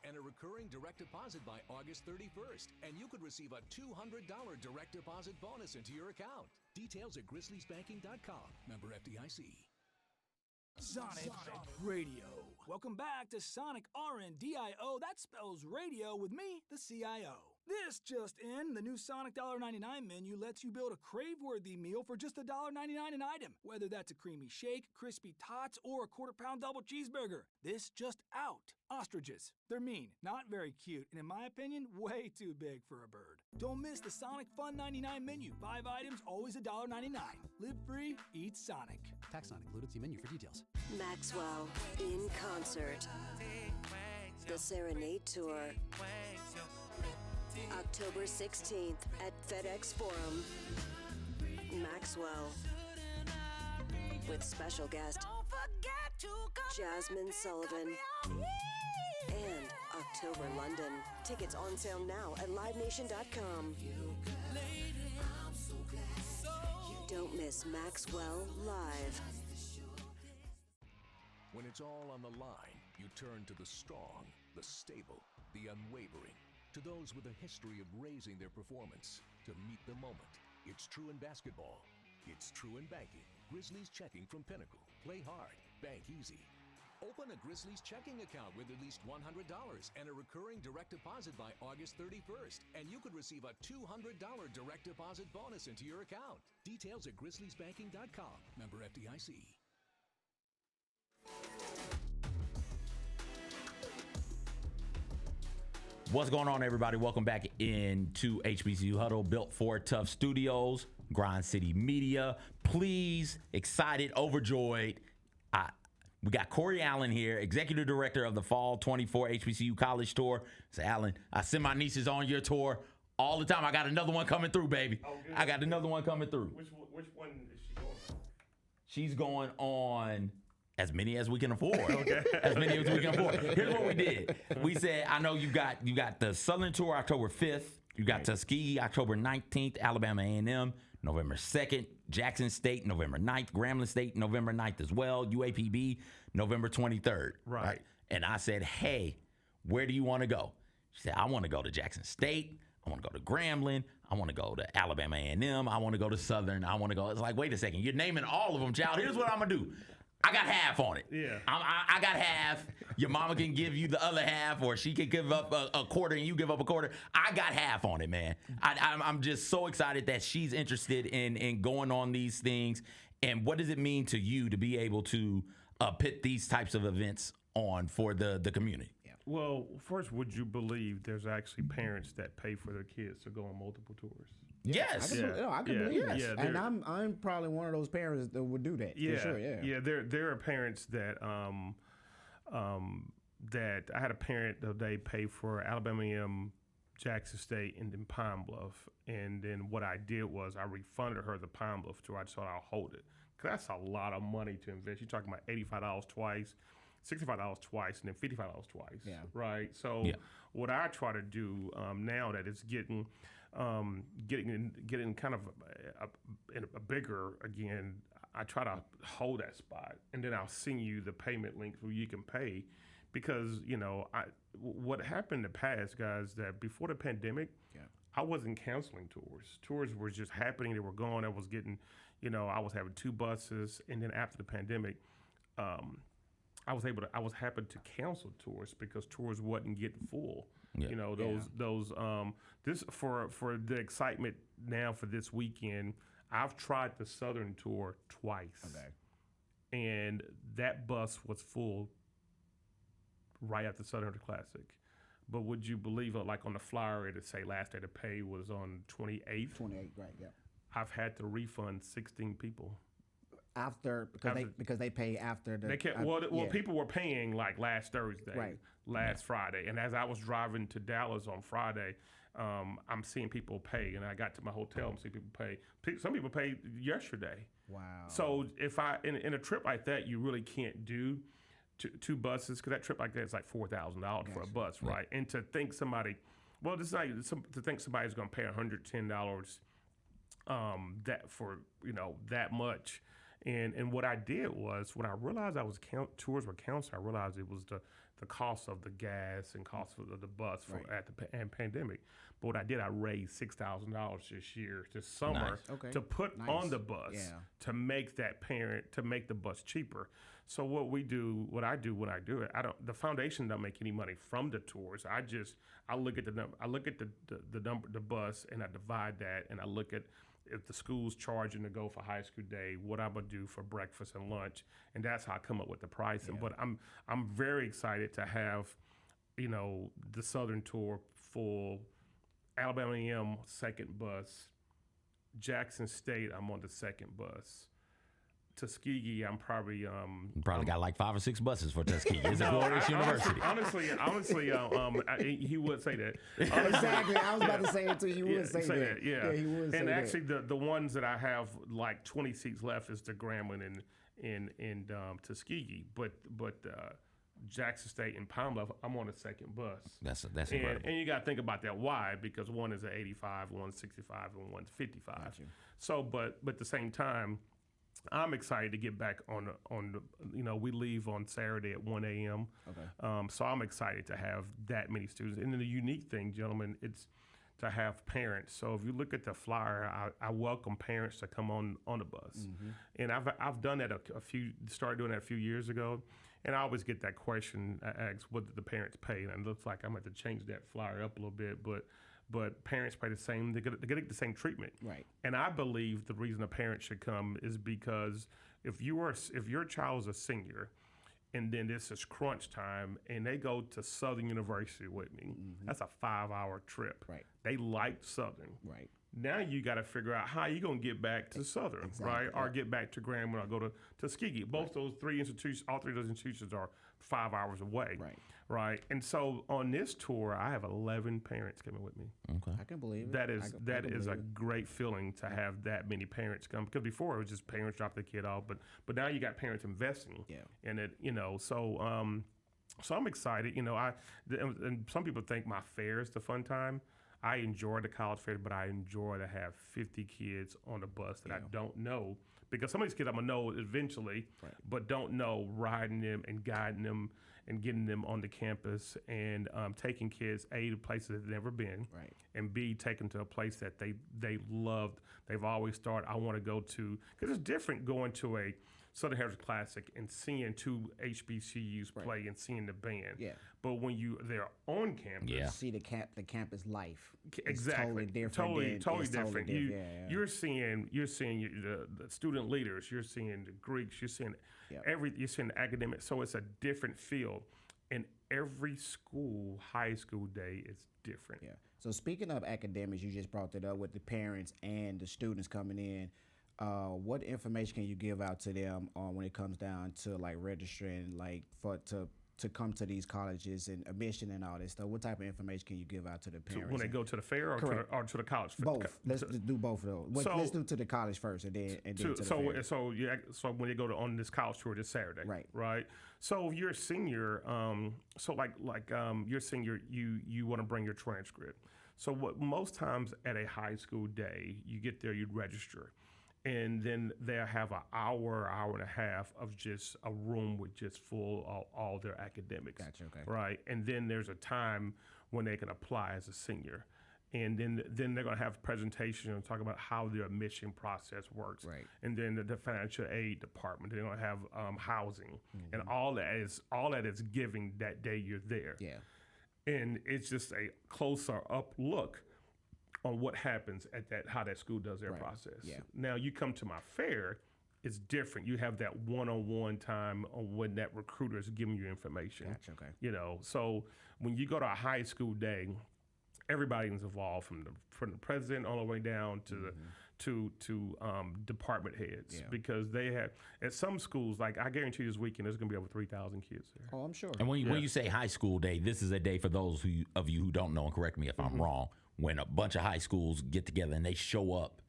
[SPEAKER 8] and a recurring direct deposit by August 31st, and you could receive a $200 direct deposit bonus into your account. Details at grizzliesbanking.com. Member FDIC.
[SPEAKER 9] Sonic Radio. Welcome back to Sonic RNDIO. That spells radio with me, the CIO. This just in, the new Sonic $1.99 menu lets you build a crave-worthy meal for just $1.99 an item. Whether that's a creamy shake, crispy tots, or a quarter-pound double cheeseburger. This just out. Ostriches. They're mean, not very cute, and in my opinion, way too big for a bird. Don't miss the Sonic Fun 99 menu. 5 items, always $1.99. Live free, eat Sonic.
[SPEAKER 10] Tax not included. See menu for details.
[SPEAKER 11] Maxwell in concert. The Serenade Tour. October 16th at FedEx Forum. Maxwell. With special guest Jasmine Sullivan. And October London. Tickets on sale now at livenation.com. Don't miss Maxwell Live.
[SPEAKER 7] When it's all on the line, you turn to the strong, the stable, the unwavering. To those with a history of raising their performance, to meet the moment. It's true in basketball. It's true in banking. Grizzlies Checking from Pinnacle. Play hard. Bank easy.
[SPEAKER 8] Open a Grizzlies checking account with at least $100 and a recurring direct deposit by August 31st, and you could receive a $200 direct deposit bonus into your account. Details at grizzliesbanking.com. Member FDIC.
[SPEAKER 1] What's going on, everybody? Welcome back into HBCU Huddle, built for Tough Studios, Grind City Media. Please, excited, overjoyed. We got Corey Allen here, Executive Director of the Fall 24 HBCU College Tour. So, Allen, I send my nieces on your tour all the time. I got another one coming through, baby.
[SPEAKER 12] Oh, good.
[SPEAKER 1] I got another one coming through.
[SPEAKER 12] Which one is she going on?
[SPEAKER 1] She's going on as many as we can afford.
[SPEAKER 12] Okay.
[SPEAKER 1] As many as we can afford. Here's what we did. We said, I know you got the Southern Tour October 5th. You got Tuskegee October 19th, Alabama A&M November 2nd, Jackson State November 9th, Grambling State November 9th as well, UAPB November 23rd.
[SPEAKER 12] Right.
[SPEAKER 1] And I said, hey, where do you want to go? She said, I want to go to Jackson State. I want to go to Grambling. I want to go to Alabama A&M. I want to go to Southern. I want to go. It's like, wait a second. You're naming all of them, child. Here's what I'm going to do. I got half on it.
[SPEAKER 12] Yeah.
[SPEAKER 1] I got half. Your mama can give you the other half, or she can give up a quarter and you give up a quarter. I got half on it, man. I'm just so excited that she's interested in going on these things. And what does it mean to you to be able to put these types of events on for the community?
[SPEAKER 12] Well, first, would you believe there's actually parents that pay for their kids to go on multiple tours?
[SPEAKER 1] Yes.
[SPEAKER 2] I can believe that. And I'm probably one of those parents that would do that.
[SPEAKER 12] Yeah,
[SPEAKER 2] for sure. Yeah.
[SPEAKER 12] There are parents that that I had a parent that they pay for Alabama A&M, Jackson State, and then Pine Bluff. And then what I did was I refunded her the Pine Bluff tour. I just thought I'll hold it. Because that's a lot of money to invest. You're talking about $85 twice, $65 twice, and then $55 twice. Yeah. Right. So what I try to do now that it's getting kind of a bigger again, I try to hold that spot, and then I'll send you the payment links where you can pay, because what happened in the past, guys, that before the pandemic, I wasn't canceling tours. Tours were just happening. They were going. I was getting, I was having 2 buses, and then after the pandemic, I was happy to cancel tours because tours wasn't getting full. Yeah. This for the excitement now for this weekend, I've tried the Southern tour twice. Okay. And that bus was full right after Southern Classic. But would you believe it, like on the flyer, it'd say last day to pay was on 28th.
[SPEAKER 2] 28th, right, yeah.
[SPEAKER 12] I've had to refund 16 people.
[SPEAKER 2] Because they pay after the.
[SPEAKER 12] They can't. People were paying like last Thursday, last Friday, and as I was driving to Dallas on Friday, I'm seeing people pay, and I got to my hotel, I'm seeing people pay. Some people paid yesterday. Wow. So if in a trip like that, you really can't do two buses, because that trip like that is like $4,000 for a bus, right? And to think somebody's going to pay $110 that for that much. And what I did was, when I realized I was tours were counseling, I realized it was the cost of the gas and cost of the bus at the pandemic. But what I did, I raised $6,000 this year, this summer, to put on the bus to make the bus cheaper. So what I do when I do it, the foundation don't make any money from the tours. I look at the bus and I divide that, and I look at if the school's charging to go for high school day, what I'm gonna do for breakfast and lunch, and that's how I come up with the pricing. Yeah. But I'm very excited to have, the Southern tour full. Alabama A&M second bus. Jackson State, I'm on the second bus. Tuskegee, I'm probably
[SPEAKER 1] you probably got like 5 or 6 buses for Tuskegee. It's a glorious university.
[SPEAKER 12] Honestly, he would say that.
[SPEAKER 2] Exactly. I was about to say it too. He would say that.
[SPEAKER 12] Yeah,
[SPEAKER 2] he would say
[SPEAKER 12] and
[SPEAKER 2] that.
[SPEAKER 12] actually, the ones that I have like 20 seats left is the Grambling and Tuskegee, but Jackson State and Pine Bluff, I'm on the second bus.
[SPEAKER 1] That's incredible.
[SPEAKER 12] And you got to think about that. Why? Because one is an 85, one's 65, and one's 55. Gotcha. So, but at the same time, I'm excited to get back on the, we leave on Saturday at 1 a.m. Okay. So I'm excited to have that many students. And then the unique thing, gentlemen, it's to have parents. So if you look at the flyer, I welcome parents to come on the bus. Mm-hmm. And I've done that started doing that a few years ago. And I always get that question, I ask, what did the parents pay? And it looks like I'm going to change that flyer up a little bit, but parents pay the same, they're going to get the same treatment.
[SPEAKER 2] Right.
[SPEAKER 12] And I believe the reason a parent should come is because if your child is a senior and then this is crunch time and they go to Southern University with me, that's a 5-hour trip.
[SPEAKER 2] Right.
[SPEAKER 12] They like Southern.
[SPEAKER 2] Right.
[SPEAKER 12] Now you got to figure out how you're going to get back to Southern, right? Or get back to Grambling or go to Tuskegee. Both those three institutions, all three of those institutions are 5 hours away. Right. And so on this tour, I have 11 parents coming with me.
[SPEAKER 1] Okay.
[SPEAKER 2] I can believe it.
[SPEAKER 12] That is a great feeling to have that many parents come, because before it was just parents drop their kid off, but now you got parents investing.
[SPEAKER 2] Yeah.
[SPEAKER 12] And it, so I'm excited. And some people think my fair is the fun time. I enjoy the college fair, but I enjoy to have 50 kids on the bus that I don't know, because some of these kids I'm going to know eventually, but don't know, riding them and guiding them and getting them on the campus and taking kids, A, to places they've never been, and B, taking to a place that they loved. They've always thought, I want to go to, because it's different going to a Southern Heritage Classic and seeing 2 HBCUs play and seeing the band.
[SPEAKER 2] Yeah.
[SPEAKER 12] But when they're on campus,
[SPEAKER 2] see the campus life.
[SPEAKER 12] Exactly.
[SPEAKER 2] Totally different.
[SPEAKER 12] Totally different.
[SPEAKER 2] You're
[SPEAKER 12] seeing the student leaders. You're seeing the Greeks. You're seeing you're seeing the academics. So it's a different field. And every school, high school day is different.
[SPEAKER 2] Yeah. So speaking of academics, you just brought that up with the parents and the students coming in. What information can you give out to them when it comes down to like registering, like to come to these colleges and admission and all this stuff? What type of information can you give out to the parents?
[SPEAKER 12] When they go to the fair or to the college?
[SPEAKER 2] Both. Let's do both of those. Let's do to the college first and then to the fair.
[SPEAKER 12] So when they go on this college tour this Saturday, right? So if you're a senior, you're a senior, you want to bring your transcript. So what most times at a high school day, you get there, you register. And then they'll have an hour and a half of just a room with just full of all their academics.
[SPEAKER 2] Gotcha, okay.
[SPEAKER 12] Right. And then there's a time when they can apply as a senior. And then they're going to have a presentation and talk about how their admission process works.
[SPEAKER 2] Right.
[SPEAKER 12] And then the financial aid department, they're going to have housing. And all that is giving that day you're there.
[SPEAKER 2] Yeah.
[SPEAKER 12] And it's just a closer up look on what happens at how that school does their process.
[SPEAKER 2] Yeah.
[SPEAKER 12] Now you come to my fair, it's different. You have that one-on-one time on when that recruiter is giving you information.
[SPEAKER 2] Gotcha, okay.
[SPEAKER 12] So when you go to a high school day, everybody is involved from the president all the way down to department heads, because they have at some schools, like I guarantee you this weekend there's going to be over 3,000 kids there.
[SPEAKER 2] Oh, I'm sure.
[SPEAKER 1] And when you say high school day, this is a day for those of you who don't know, and correct me if I'm wrong, when a bunch of high schools get together and they show up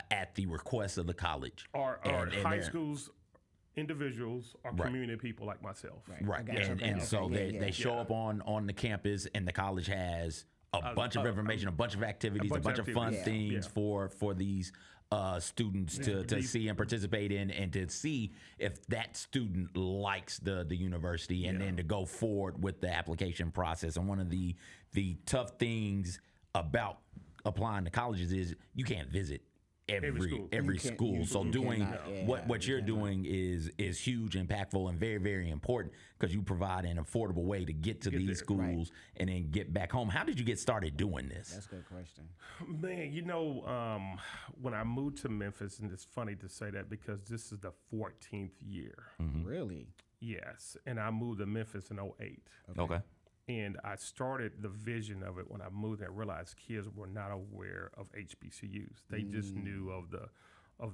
[SPEAKER 1] at the request of the college.
[SPEAKER 12] Or high schools, individuals, or community people like myself.
[SPEAKER 1] Right. And so they show up on the campus, and the college has a bunch of information, a bunch of activities, a bunch of fun things for these students to see and participate in, and to see if that student likes the university, and then to go forward with the application process. And one of the tough things about applying to colleges is you can't visit every school. So doing what you're doing is huge, impactful, and very, very important, because you provide an affordable way to get to these schools and then get back home. How did you get started doing this?
[SPEAKER 2] That's a good question.
[SPEAKER 12] Man, when I moved to Memphis, and it's funny to say that because this is the 14th year.
[SPEAKER 2] Really?
[SPEAKER 12] Yes, and I moved to Memphis in 08.
[SPEAKER 1] Okay.
[SPEAKER 12] And I started the vision of it when I moved there. I realized kids were not aware of HBCUs. They just knew of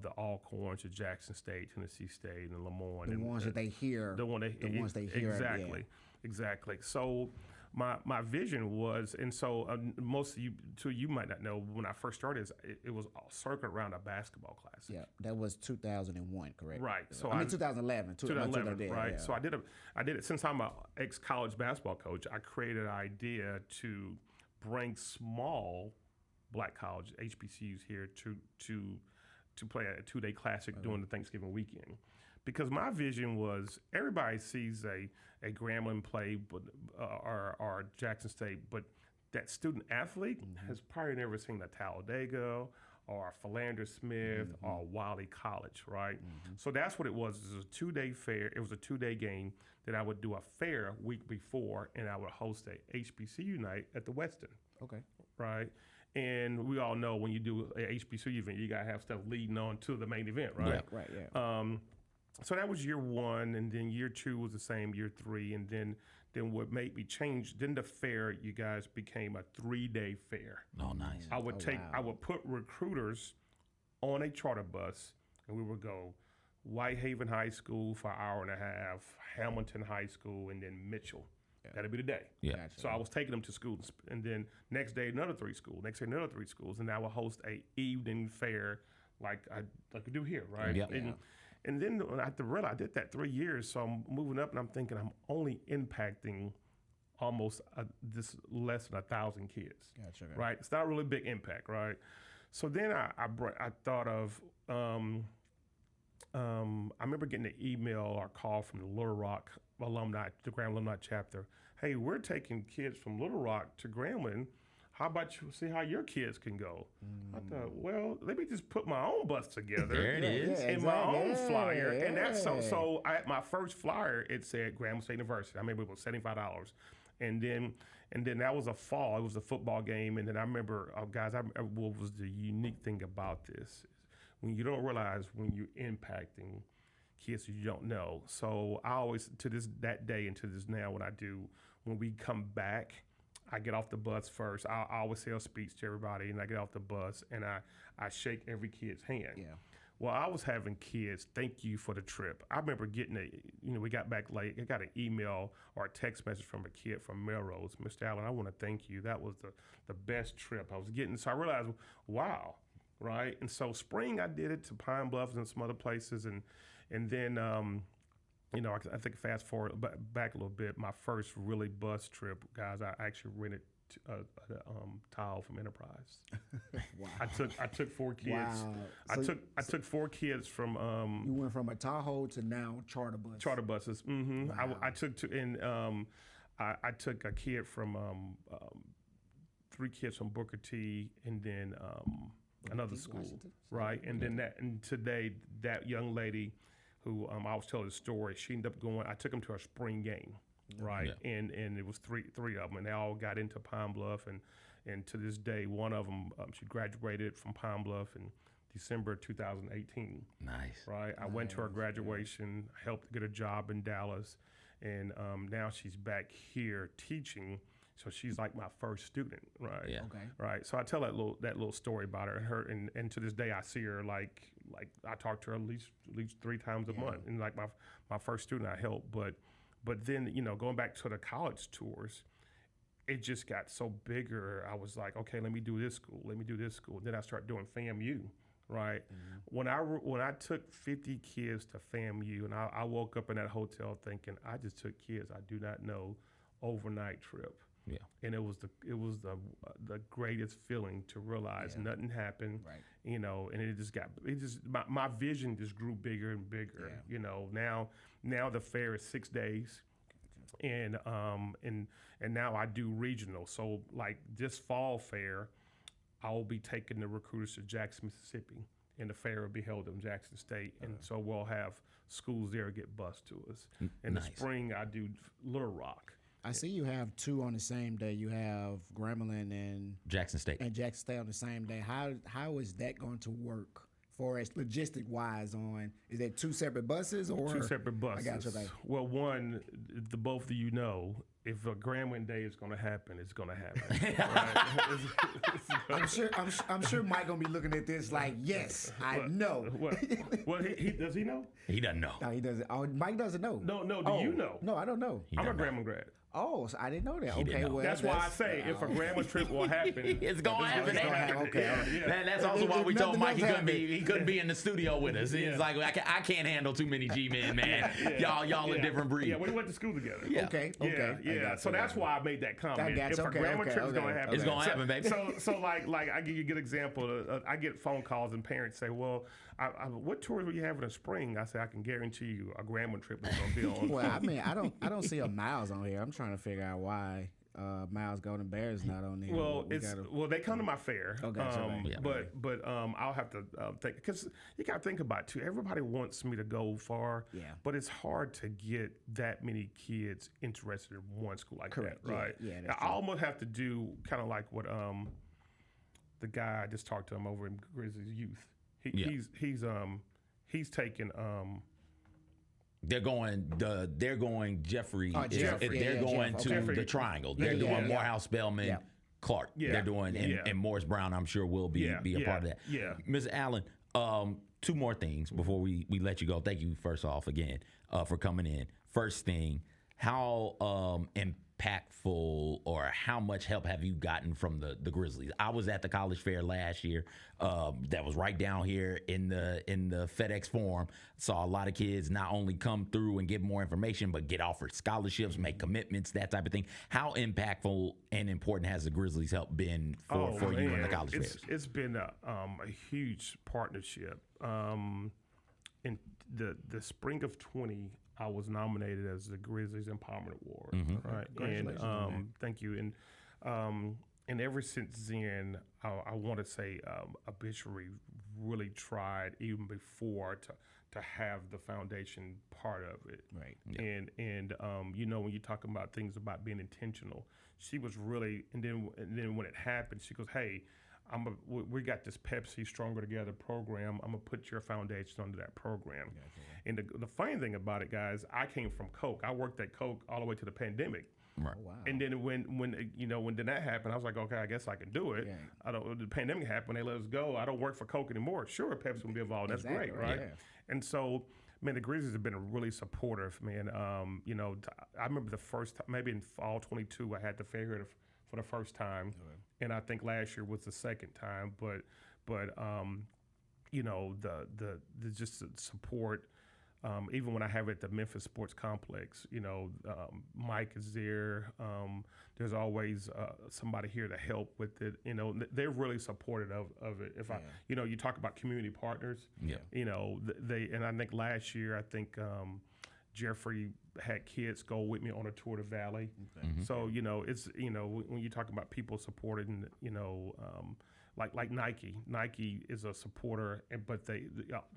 [SPEAKER 12] the Alcorns, the Jackson State, Tennessee State, and Lemoyne.
[SPEAKER 2] The ones that they hear.
[SPEAKER 12] Exactly, exactly. So my vision was, and so most of you might not know, when I first started, it was all circled around a basketball class.
[SPEAKER 2] Yeah, that was 2001, correct?
[SPEAKER 12] Right. So
[SPEAKER 2] I mean 2011.
[SPEAKER 12] 2011, right?
[SPEAKER 2] Yeah.
[SPEAKER 12] So I did it since I'm an ex-college basketball coach. I created an idea to bring small black college HBCUs here to play a 2-day classic during the Thanksgiving weekend. Because my vision was, everybody sees a Grambling play, but or Jackson State, but that student athlete has probably never seen a Talladega or a Philander Smith or Wiley College, right? So that's what it was. It was a 2-day fair. It was a 2-day game. Then I would do a fair week before, and I would host a HBCU night at the Westin.
[SPEAKER 2] Okay.
[SPEAKER 12] Right. And we all know when you do a HBCU event, you gotta have stuff leading on to the main event, right?
[SPEAKER 2] Yeah. Right. Yeah.
[SPEAKER 12] So that was year 1, and then year 2 was the same, year 3, and then what made me change, then the fair, you guys, became a 3-day fair.
[SPEAKER 1] Oh, nice.
[SPEAKER 12] I would put recruiters on a charter bus, and we would go Whitehaven High School for an hour and a half, Hamilton High School, and then Mitchell. That'd be the day.
[SPEAKER 1] Yeah.
[SPEAKER 2] Gotcha.
[SPEAKER 12] So I was taking them to schools, and then next day another 3 schools, next day another 3 schools, and I would host a evening fair like I do here, right?
[SPEAKER 1] Yep.
[SPEAKER 12] And then when I realized I did that 3 years, so I'm moving up, and I'm thinking I'm only impacting almost this less than 1,000 kids.
[SPEAKER 2] Gotcha.
[SPEAKER 12] Right? It's not a really big impact, right? So then I thought of, I remember getting an email or call from the Little Rock alumni, the Grambling alumni chapter. Hey, we're taking kids from Little Rock to Grambling. How about you see how your kids can go? I thought, well, let me just put my own bus together.
[SPEAKER 1] There it is.
[SPEAKER 12] And my own flyer. And that's so at my first flyer, it said Grambling State University. I remember it was $75. And then that was a fall. It was a football game. And then I remember, guys, what was the unique thing about this is when you don't realize when you're impacting kids you don't know. So I always, that day and to this now, when we come back, I get off the bus first. I always say a speech to everybody, and I get off the bus, and I shake every kid's hand.
[SPEAKER 2] Yeah.
[SPEAKER 12] Well, I was having kids thank you for the trip. I remember getting we got back late. I got an email or a text message from a kid from Melrose. Mr. Allen, I want to thank you. That was the best trip I was getting. So I realized, wow, right? And so spring I did it to Pine Bluffs and some other places, and then I think fast forward back a little bit. My first really bus trip, guys, I actually rented a tile from Enterprise.
[SPEAKER 2] Wow.
[SPEAKER 12] I took 4 kids.
[SPEAKER 2] Wow.
[SPEAKER 12] I took 4 kids from.
[SPEAKER 2] You went from a Tahoe to now charter bus.
[SPEAKER 12] Charter buses. Mm-hmm.
[SPEAKER 2] Wow.
[SPEAKER 12] I took a kid from 3 kids from Booker T, and then another school, Washington. Right? And then today that young lady, who I was telling the story, she ended up going. I took them to a spring game, right? Yeah. And it was three of them, and they all got into Pine Bluff, and to this day, one of them she graduated from Pine Bluff in December 2018.
[SPEAKER 1] Nice,
[SPEAKER 12] right? I went to her graduation, helped get a job in Dallas, and now she's back here teaching. So she's like my first student, right?
[SPEAKER 1] Yeah.
[SPEAKER 2] Okay.
[SPEAKER 12] Right. So I tell that little story about her, and to this day I see her like I talk to her at least 3 times a month, and like my first student I help. But then going back to the college tours, it just got so bigger. I was like, okay, let me do this school. Then I started doing FAMU, right? Mm-hmm. When I took 50 kids to FAMU, and I woke up in that hotel thinking I just took kids I do not know, overnight trip.
[SPEAKER 1] Yeah.
[SPEAKER 12] And it was the greatest feeling to realize nothing happened.
[SPEAKER 2] Right.
[SPEAKER 12] You know, and my vision just grew bigger and bigger.
[SPEAKER 2] Yeah.
[SPEAKER 12] You know, now the fair is 6 days. And now I do regional. So like this fall fair, I will be taking the recruiters to Jackson, Mississippi, and the fair will be held in Jackson State. And so we'll have schools there get bused to us. In the spring, I do Little Rock.
[SPEAKER 2] I see you have two on the same day. You have Grambling and
[SPEAKER 1] Jackson State.
[SPEAKER 2] And Jackson State on the same day. How is that going to work? For as logistic wise, is that two separate buses or
[SPEAKER 12] 2 separate buses?
[SPEAKER 2] I got you.
[SPEAKER 12] Well, one, the both of you know, if a Grambling day is going to happen, it's going to happen.
[SPEAKER 2] I'm sure Mike gonna be looking at this like, yes, I know.
[SPEAKER 12] Well, he does he know?
[SPEAKER 1] He doesn't know.
[SPEAKER 2] No, he doesn't. Oh, Mike doesn't know.
[SPEAKER 12] No. Do you know?
[SPEAKER 2] No, I don't know.
[SPEAKER 12] I'm a Grambling grad.
[SPEAKER 2] Oh, so I didn't know that.
[SPEAKER 1] Didn't know.
[SPEAKER 2] Well,
[SPEAKER 12] that's why I say if a Grambling trip will happen,
[SPEAKER 1] it's gonna happen.
[SPEAKER 2] Okay.
[SPEAKER 1] That's also why we told Mike he couldn't be in the studio with us. He's like, I can't handle too many G-men, man. Y'all a different breed.
[SPEAKER 12] Yeah, we went to school together.
[SPEAKER 1] Yeah.
[SPEAKER 2] Okay.
[SPEAKER 12] Yeah. So that's why I made that comment. If a Grambling trip is gonna happen,
[SPEAKER 1] it's gonna happen, baby.
[SPEAKER 12] So like I give you a good example. I get phone calls and parents say, well, what tours will you have in the spring? I say I can guarantee you a Grambling trip is gonna be on.
[SPEAKER 2] Well, I mean, I don't see a Miles on here. I'm trying to figure out why Miles Golden Bear is not on here.
[SPEAKER 12] Well, they come to my fair.
[SPEAKER 2] Okay,
[SPEAKER 12] but I'll have to think, because you got to think about it too. Everybody wants me to go far, but it's hard to get that many kids interested in one school like that, right?
[SPEAKER 2] Yeah,
[SPEAKER 12] I almost have to do kind of like what the guy I just talked to him over in Grizzlies Youth. He's taking.
[SPEAKER 1] They're going Jeffrey.
[SPEAKER 2] Jeffrey.
[SPEAKER 1] They're going to the Triangle. They're doing Morehouse, Spelman, Clark. They're doing and Morris Brown. I'm sure will be a part of that.
[SPEAKER 12] Yeah.
[SPEAKER 1] Ms. Allen, two more things before we let you go. Thank you first off again for coming in. First thing, how impactful or how much help have you gotten from the Grizzlies? I was at the college fair last year. That was right down here in the FedEx Forum. Saw a lot of kids not only come through and get more information, but get offered scholarships, make commitments, that type of thing. How impactful and important has the Grizzlies help been for you in the college fairs?
[SPEAKER 12] It's been a huge partnership. In the spring of 20, I was nominated as the Grizzlies Empowerment Award. Right, and thank you. And ever since then, I want to say Obituary really tried even before to have the foundation part of it.
[SPEAKER 2] Right.
[SPEAKER 12] Yeah. And you know, when you're talking about things about being intentional, she was really. And then when it happened, she goes, "Hey, we got this Pepsi Stronger Together program. I'm gonna put your foundation under that program." Gotcha. And the funny thing about it, guys, I came from Coke. I worked at Coke all the way to the pandemic.
[SPEAKER 1] Right.
[SPEAKER 2] Oh, wow.
[SPEAKER 12] And then when that happened, I was like, okay, I guess I can do it.
[SPEAKER 2] Yeah.
[SPEAKER 12] The pandemic happened, they let us go. I don't work for Coke anymore. Sure, Pepsi will be involved. That's great, right? Yeah. And so, man, the Grizzlies have been really supportive, man. I remember the first time, maybe in fall 22, I had the fair here for the first time, and I think last year was the second time. But the just the support. Even when I have it at the Memphis Sports Complex, Mike is there. There's always somebody here to help with it. They're really supportive of it. If you talk about community partners.
[SPEAKER 1] Yeah.
[SPEAKER 12] And I think last year, Jeffrey had kids go with me on a tour to Valley. Okay. Mm-hmm. So it's when you talk about people supporting, like Nike. Nike is a supporter, but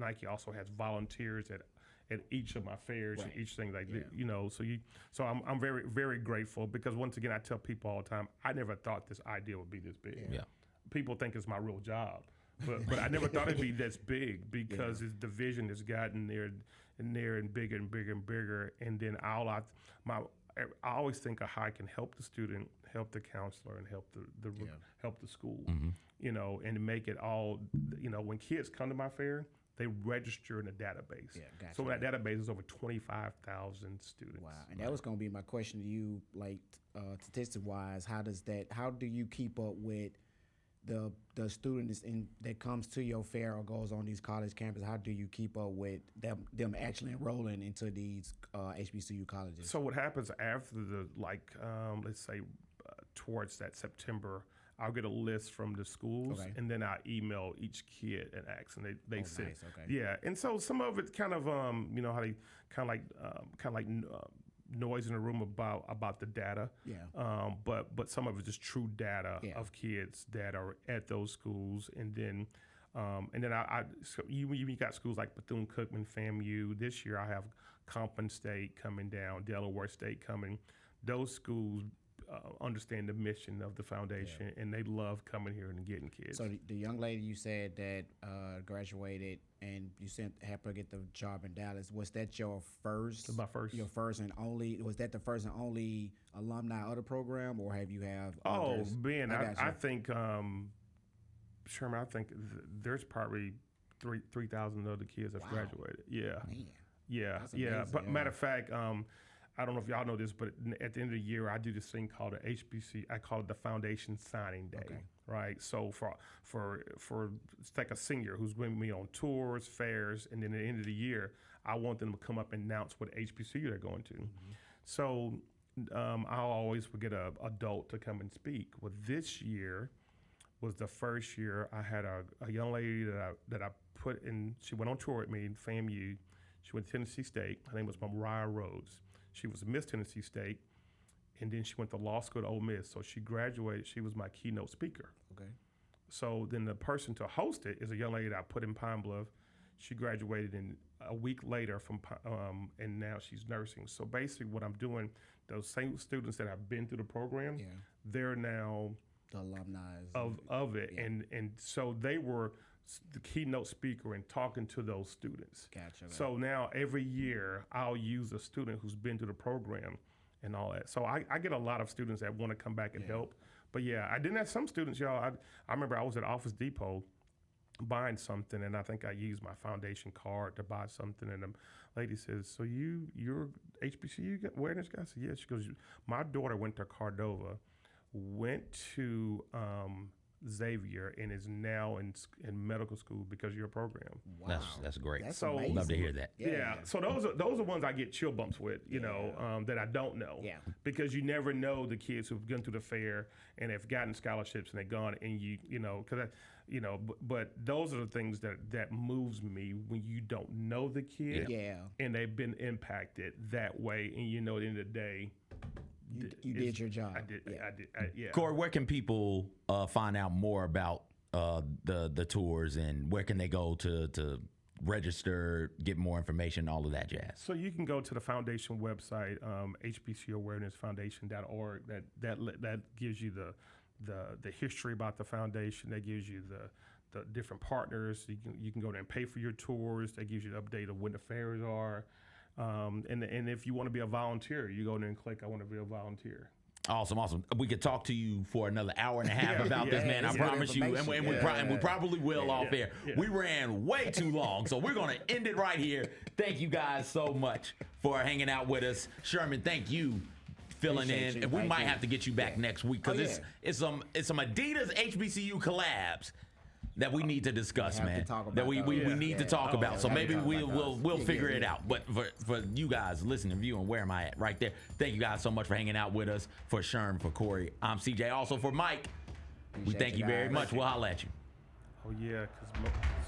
[SPEAKER 12] Nike also has volunteers at each of my fairs and each thing they do, so I'm very, very grateful, because once again, I tell people all the time, I never thought this idea would be this big.
[SPEAKER 1] Yeah.
[SPEAKER 12] People think it's my real job, but I never thought it'd be this big, because the vision has gotten there and bigger and bigger and bigger. And then I always think of how I can help the student, help the counselor, and help the school, and make it all, when kids come to my fair, they register in a database. Yeah, gotcha. So that database is over 25,000 students.
[SPEAKER 2] Wow, and that was going to be my question to you, like statistic-wise. How do you keep up with the students that comes to your fair or goes on these college campuses? How do you keep up with them actually enrolling into these HBCU colleges?
[SPEAKER 12] So what happens after let's say towards that September, I'll get a list from the schools, and then I email each kid and ask, and they send.
[SPEAKER 2] Nice,
[SPEAKER 12] Yeah, and so some of it's kind of you know, how they kind of like noise in the room about the data.
[SPEAKER 2] Yeah.
[SPEAKER 12] But some of it's just true data of kids that are at those schools, and then so you got schools like Bethune-Cookman, FAMU. This year I have Compton State coming down, Delaware State coming. Those schools understand the mission of the foundation, and they love coming here and getting kids.
[SPEAKER 2] So the young lady you said that graduated and you helped her get the job in Dallas, was that your first?
[SPEAKER 12] My first.
[SPEAKER 2] Your first and only? Was that the first and only alumni of the program, or have you have?
[SPEAKER 12] Oh,
[SPEAKER 2] others?
[SPEAKER 12] Ben, I think Sherman. I think there's probably 3,000 other kids that's graduated. Yeah.
[SPEAKER 2] Man.
[SPEAKER 12] Yeah,
[SPEAKER 2] That's
[SPEAKER 12] yeah.
[SPEAKER 2] amazing,
[SPEAKER 12] But
[SPEAKER 2] yeah.
[SPEAKER 12] matter of fact, I don't know if y'all know this, but at the end of the year, I do this thing called the HBC. I call it the Foundation Signing Day, right? So for it's like a senior who's with me on tours, fairs, and then at the end of the year, I want them to come up and announce what HBCU they're going to. So I'll always get an adult to come and speak. Well, this year was the first year I had a young lady that I put in. She went on tour with me in FAMU. She went to Tennessee State. Her name was Mariah Rhodes. She was Miss Tennessee State, and then she went to law school at Ole Miss. So she graduated. She was my keynote speaker.
[SPEAKER 2] Okay.
[SPEAKER 12] So then the person to host it is a young lady that I put in Pine Bluff. She graduated in a week later and now she's nursing. So basically what I'm doing, those same students that have been through the program, they're now
[SPEAKER 2] the alumni
[SPEAKER 12] of it. And so they were the keynote speaker and talking to those students.
[SPEAKER 2] Gotcha.
[SPEAKER 12] So now every year I'll use a student who's been through the program and all that. So I get a lot of students that want to come back and help. But yeah, I didn't have some students, y'all. I remember I was at Office Depot buying something, and I think I used my foundation card to buy something, and the lady says, "So you're HBCU awareness guy?" I said, "Yeah." She goes, "My daughter went to Cordova, went to Xavier, and is now in medical school because of your program."
[SPEAKER 1] Wow, that's great.
[SPEAKER 2] That's
[SPEAKER 12] so
[SPEAKER 2] amazing.
[SPEAKER 1] Love to hear that.
[SPEAKER 12] Yeah. So those are ones I get chill bumps with, you know, that I don't know.
[SPEAKER 2] Yeah.
[SPEAKER 12] Because you never know the kids who've gone through the fair and have gotten scholarships and they've gone and you know, because but those are the things that moves me when you don't know the kid.
[SPEAKER 2] Yeah.
[SPEAKER 12] And they've been impacted that way, and you know, at the end of the day,
[SPEAKER 2] You did your job.
[SPEAKER 12] I did. Yeah.
[SPEAKER 1] Corey, where can people find out more about the tours, and where can they go to register, get more information, all of that jazz?
[SPEAKER 12] So you can go to the foundation website, HBCUawarenessfoundation.org. That gives you the history about the foundation. That gives you the different partners. You can go there and pay for your tours. That gives you the update of when the fairs are. And if you want to be a volunteer, you go there and click, "I want to be a volunteer."
[SPEAKER 1] Awesome. We could talk to you for another hour and a half about this, man. I promise you. And we probably will off air.
[SPEAKER 12] Yeah.
[SPEAKER 1] We ran way too long, so we're going to end it right here. Thank you guys so much for hanging out with us. Sherman, thank you filling
[SPEAKER 2] Appreciate
[SPEAKER 1] in.
[SPEAKER 2] you.
[SPEAKER 1] And we
[SPEAKER 2] Thank
[SPEAKER 1] might
[SPEAKER 2] you.
[SPEAKER 1] have to get you back next week because it's some Adidas HBCU collabs that we need to discuss,
[SPEAKER 2] have to
[SPEAKER 1] man.
[SPEAKER 2] talk about
[SPEAKER 1] that we
[SPEAKER 2] those.
[SPEAKER 1] need to talk about. So
[SPEAKER 2] we have
[SPEAKER 1] maybe
[SPEAKER 2] to talk about
[SPEAKER 1] we'll
[SPEAKER 2] those.
[SPEAKER 1] figure it out. But for you guys listening, viewing, where am I at? Right there. Thank you guys so much for hanging out with us. For Sherm, for Corey, I'm CJ. Also for Mike, we
[SPEAKER 2] Appreciate
[SPEAKER 1] thank you very
[SPEAKER 2] guys.
[SPEAKER 1] much. We'll holla at you.
[SPEAKER 12] Oh yeah, because